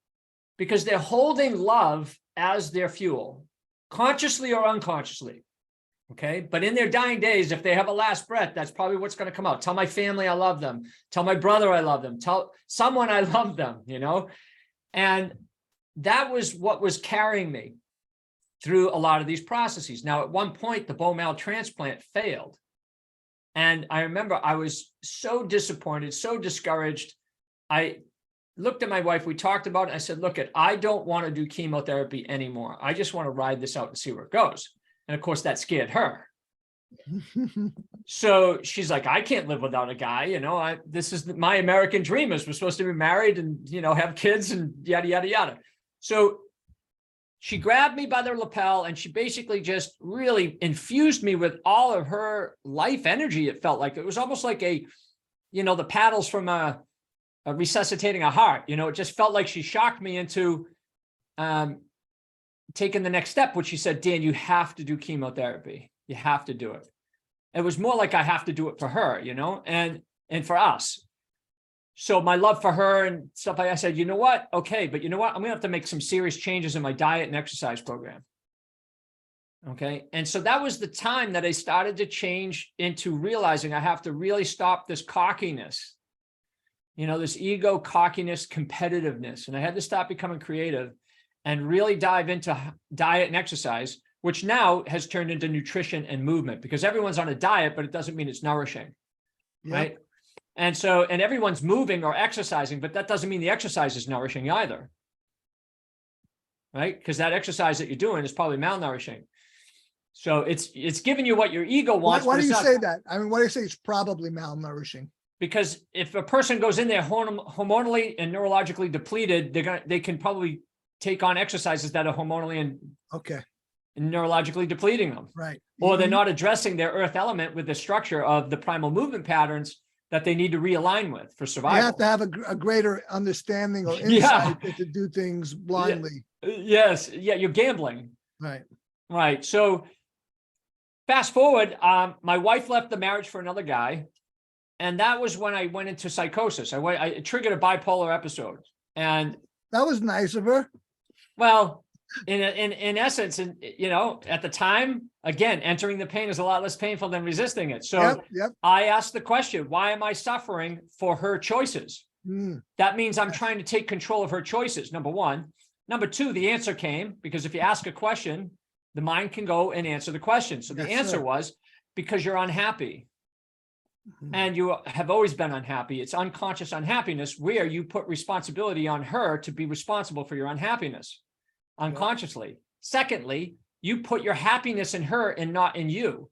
Because they're holding love as their fuel, consciously or unconsciously. Okay. But in their dying days, if they have a last breath, that's probably what's going to come out. Tell my family I love them. Tell my brother I love them. Tell someone I love them, you know? And that was what was carrying me through a lot of these processes. Now, at one point, the bone marrow transplant failed. And I remember I was so disappointed, so discouraged. I looked at my wife, we talked about it. I said, look, I don't want to do chemotherapy anymore. I just want to ride this out and see where it goes. And of course, that scared her. So she's like, I can't live without a guy. You know, this is my American dream is we're supposed to be married and, you know, have kids and yada, yada, yada. So she grabbed me by the lapel and she basically just really infused me with all of her life energy. It felt like it was almost like the paddles from resuscitating a heart. You know, it just felt like she shocked me into taking the next step, which she said, Dan, you have to do chemotherapy. You have to do it. It was more like I have to do it for her, you know, and for us. So my love for her and stuff like that, I said, you know what? Okay, but you know what? I'm going to have to make some serious changes in my diet and exercise program. Okay. And so that was the time that I started to change into realizing I have to really stop this cockiness, you know, this ego, cockiness, competitiveness. And I had to stop becoming creative and really dive into diet and exercise, which now has turned into nutrition and movement, because everyone's on a diet, but it doesn't mean it's nourishing. Yep. Right. And so, and everyone's moving or exercising, but that doesn't mean the exercise is nourishing either. Right. Because that exercise that you're doing is probably malnourishing. So it's giving you what your ego wants. Why do you say that? I mean, why do you say it's probably malnourishing? Because if a person goes in there hormonally and neurologically depleted, they can probably take on exercises that are hormonally and neurologically depleting them. Right. Or they're not addressing their earth element with the structure of the primal movement patterns that they need to realign with for survival. You have to have a greater understanding or insight than to do things blindly. Yes. Yeah. You're gambling. Right. Right. So fast forward, my wife left the marriage for another guy. And that was when I went into psychosis. I triggered a bipolar episode. And that was nice of her. Well, in essence, and you know, at the time, again, entering the pain is a lot less painful than resisting it. So I asked the question, why am I suffering for her choices? That means I'm trying to take control of her choices, number one. Number two, the answer came because if you ask a question, the mind can go and answer the question. So the answer was because you're unhappy. And you have always been unhappy. It's unconscious unhappiness where you put responsibility on her to be responsible for your unhappiness unconsciously. Secondly, you put your happiness in her and not in you,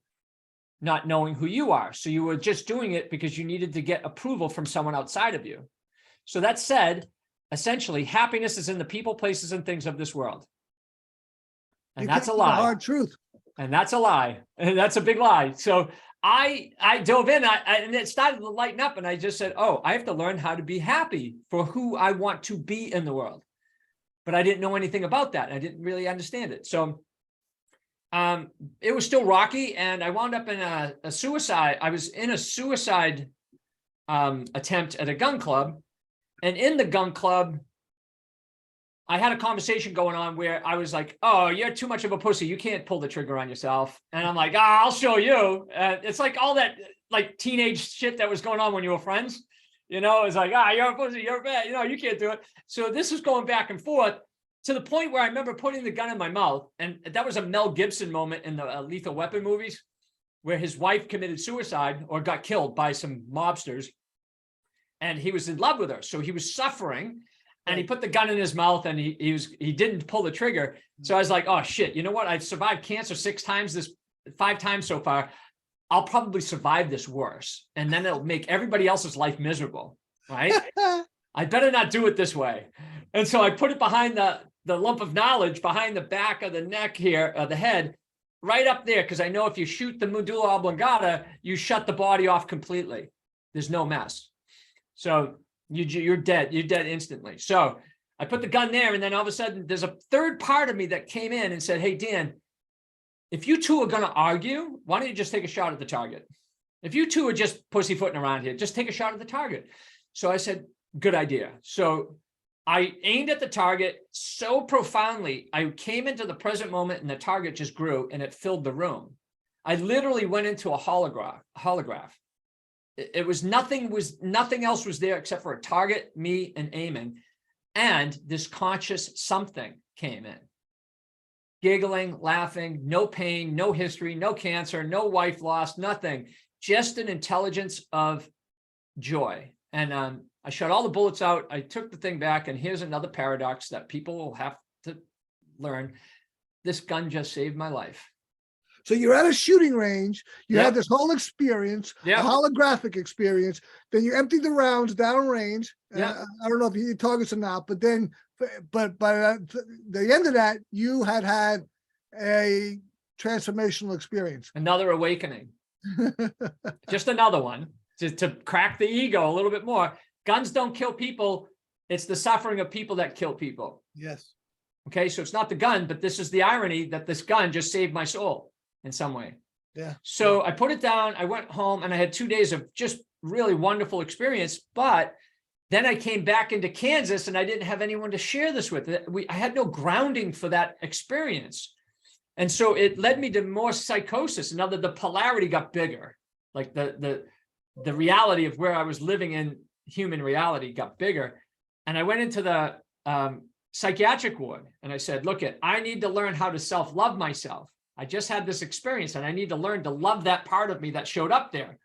not knowing who you are. So you were just doing it because you needed to get approval from someone outside of you. So that said, essentially, happiness is in the people, places, and things of this world. And that's a lie. Hard truth. And that's a lie. And that's a big lie. So I dove in and it started to lighten up. And I just said, oh, I have to learn how to be happy for who I want to be in the world. But I didn't know anything about that. I didn't really understand it. So it was still rocky. And I wound up in a suicide. I was in a suicide attempt at a gun club. And in the gun club, I had a conversation going on where I was like, oh, you're too much of a pussy. You can't pull the trigger on yourself. And I'm like, I'll show you. It's like all that like teenage shit that was going on when you were friends. You know, it's like, you're a pussy, you're bad. You know, you can't do it. So this was going back and forth to the point where I remember putting the gun in my mouth. And that was a Mel Gibson moment in the Lethal Weapon movies where his wife committed suicide or got killed by some mobsters. And he was in love with her. So he was suffering. And he put the gun in his mouth and he didn't pull the trigger. So I was like, oh shit, you know what? I've survived cancer 5 times so far. I'll probably survive this worse. And then it'll make everybody else's life miserable, right? I better not do it this way. And so I put it behind the lump of knowledge, behind the back of the neck here, the head, right up there. Because I know if you shoot the medulla oblongata, you shut the body off completely. There's no mess. So you're dead instantly. So I put the gun there and then all of a sudden there's a third part of me that came in and said, hey, Dan, if you two are going to argue, why don't you just take a shot at the target? If you two are just pussyfooting around here, just take a shot at the target. So I said, good idea. So I aimed at the target so profoundly. I came into the present moment and the target just grew and it filled the room. I literally went into a holograph. It was nothing else was there except for a target, me, and aiming. And this conscious something came in. Giggling, laughing, no pain, no history, no cancer, no wife lost, nothing. Just an intelligence of joy. And I shot all the bullets out. I took the thing back, and here's another paradox that people will have to learn. This gun just saved my life. So you're at a shooting range. You Yep. had this whole experience, Yep. a holographic experience. Then you emptied the rounds down range. Yep. I don't know if you hit targets or not, but then, but by the end of that, you had a transformational experience. Another awakening. Just another one to crack the ego a little bit more. Guns don't kill people. It's the suffering of people that kill people. Yes. Okay, so it's not the gun, but this is the irony that this gun just saved my soul in some way. Yeah. So I put it down, I went home, and I had 2 days of just really wonderful experience. But then I came back into Kansas and I didn't have anyone to share this with. I had no grounding for that experience. And so it led me to more psychosis. In other words, the polarity got bigger. Like the reality of where I was living in human reality got bigger. And I went into the psychiatric ward and I said, look, I need to learn how to self-love myself. I just had this experience and I need to learn to love that part of me that showed up there.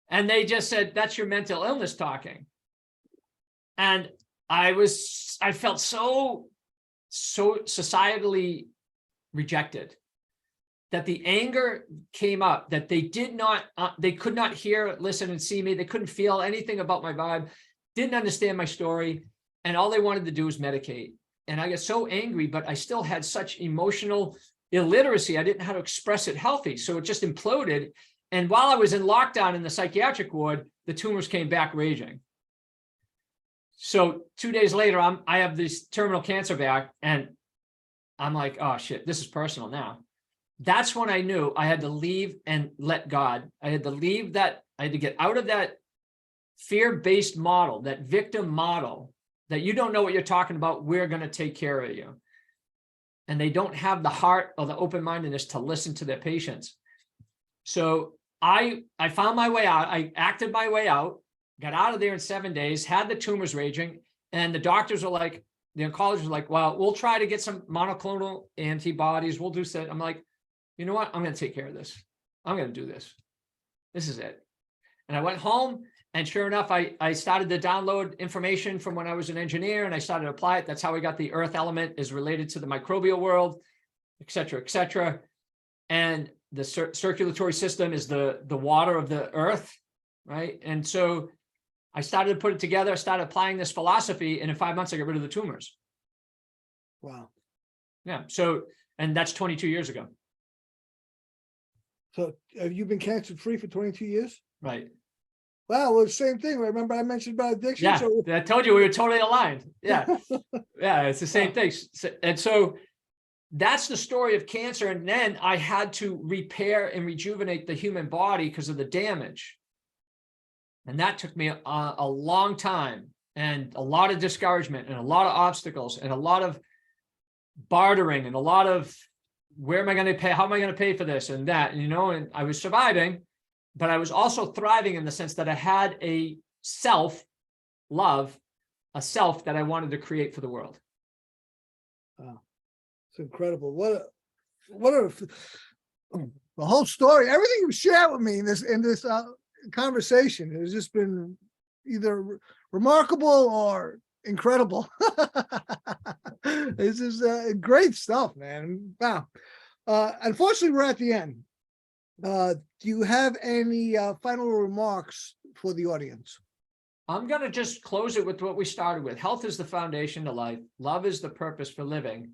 And they just said, that's your mental illness talking. And I felt so societally rejected that the anger came up, that they could not hear, listen, and see me. They couldn't feel anything about my vibe, didn't understand my story. And all they wanted to do was medicate. And I got so angry, but I still had such emotional illiteracy. I didn't know how to express it healthy. So it just imploded. And while I was in lockdown in the psychiatric ward, the tumors came back raging. So 2 days later, I have this terminal cancer back, and I'm like, oh shit, this is personal now. That's when I knew I had to leave and let God. I had to leave that. I had to get out of that fear-based model, that victim model, that you don't know what you're talking about. We're going to take care of you. And they don't have the heart or the open-mindedness to listen to their patients. So I found my way out. I acted my way out, got out of there in 7 days, had the tumors raging. And the doctors were like, the oncologists were like, well, we'll try to get some monoclonal antibodies. We'll do that. I'm like, you know what? I'm going to take care of this. I'm going to do this. This is it. And I went home, and sure enough, I started to download information from when I was an engineer, and I started to apply it. That's how we got the earth element is related to the microbial world, et cetera, et cetera. And the circulatory system is the water of the earth, right? And so I started to put it together, started applying this philosophy, and in 5 months, I got rid of the tumors. Wow. Yeah. So, and that's 22 years ago. So have you been cancer free for 22 years? Right. Wow. Well, same thing. Remember I mentioned about addiction? Yeah. So I told you we were totally aligned. Yeah. Yeah. It's the same thing. And so that's the story of cancer. And then I had to repair and rejuvenate the human body because of the damage. And that took me a long time, and a lot of discouragement, and a lot of obstacles, and a lot of bartering, and a lot of, where am I going to pay? How am I going to pay for this and that? And, and I was surviving, but I was also thriving in the sense that I had a self-love, a self that I wanted to create for the world. wow. It's incredible. The whole story, everything you shared with me in this conversation has just been either remarkable or incredible. This is great stuff, man. Wow. Unfortunately, we're at the end. Do you have any final remarks for the audience? I'm going to just close it with what we started with. Health is the foundation to life. Love is the purpose for living.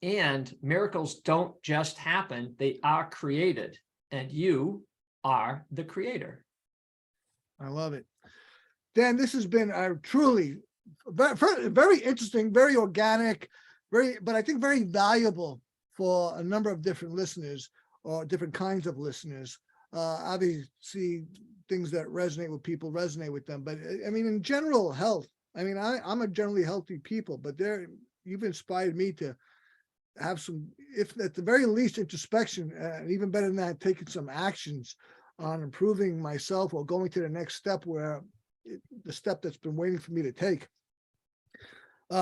And miracles don't just happen. They are created. And you are the creator. I love it. Dan, this has been a truly very interesting, very organic, but I think very valuable for a number of different listeners or different kinds of listeners. Obviously, things that resonate with people resonate with them. But I mean, in general health, I mean, I'm a generally healthy people, but you've inspired me to have some, if at the very least, introspection, and even better than that, taking some actions on improving myself or going to the next step the step that's been waiting for me to take.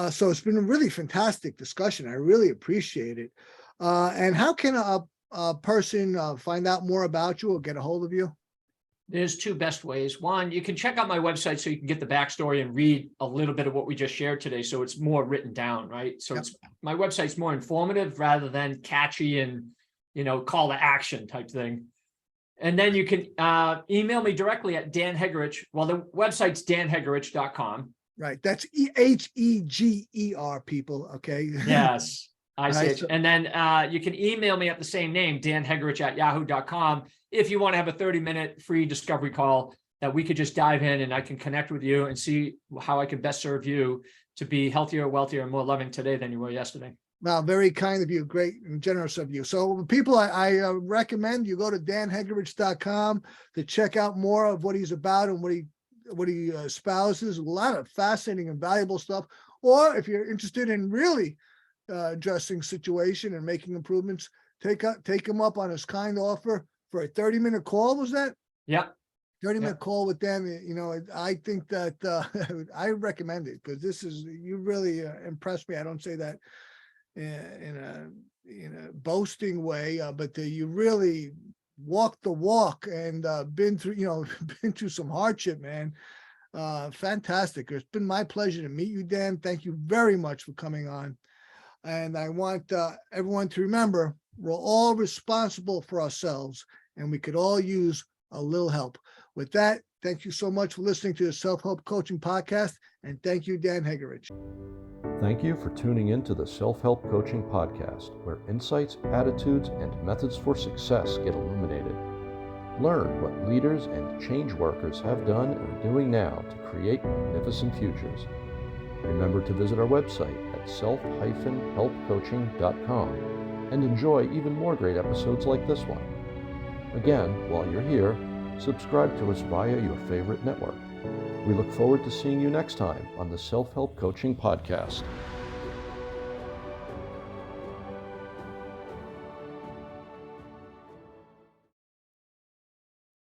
So it's been a really fantastic discussion. I really appreciate it. And how can a person find out more about you or get a hold of you? There's two best ways. One, you can check out my website so you can get the backstory and read a little bit of what we just shared today. So it's more written down, right? So Yep. My website's more informative rather than catchy and, call to action type thing. And then you can email me directly at Dan Hegerich. Well, the website's danhegerich.com. Right. That's Heger, people. Okay. Yes, I see it. So, And then you can email me at the same name, danhegerich@yahoo.com. If you want to have a 30-minute free discovery call that we could just dive in and I can connect with you and see how I can best serve you to be healthier, wealthier, and more loving today than you were yesterday. Wow, very kind of you, great and generous of you. So people, I recommend you go to danhegerich.com to check out more of what he's about and what he espouses. A lot of fascinating and valuable stuff. Or if you're interested in really addressing situation and making improvements, take him up on his kind offer for a 30-minute call. Was that? Yeah. 30-minute call with Dan. I think that I recommend it because you really impressed me. I don't say that in a boasting way, but you really walked the walk and been through some hardship, man. Fantastic. It's been my pleasure to meet you, Dan. Thank you very much for coming on. And I want everyone to remember, we're all responsible for ourselves and we could all use a little help. With that, thank you so much for listening to the Self-Help Coaching Podcast. And thank you, Dan Hegerich. Thank you for tuning in to the Self-Help Coaching Podcast, where insights, attitudes, and methods for success get illuminated. Learn what leaders and change workers have done and are doing now to create magnificent futures. Remember to visit our website at self-helpcoaching.com and enjoy even more great episodes like this one. Again, while you're here, subscribe to us via your favorite network. We look forward to seeing you next time on the Self-Help Coaching Podcast.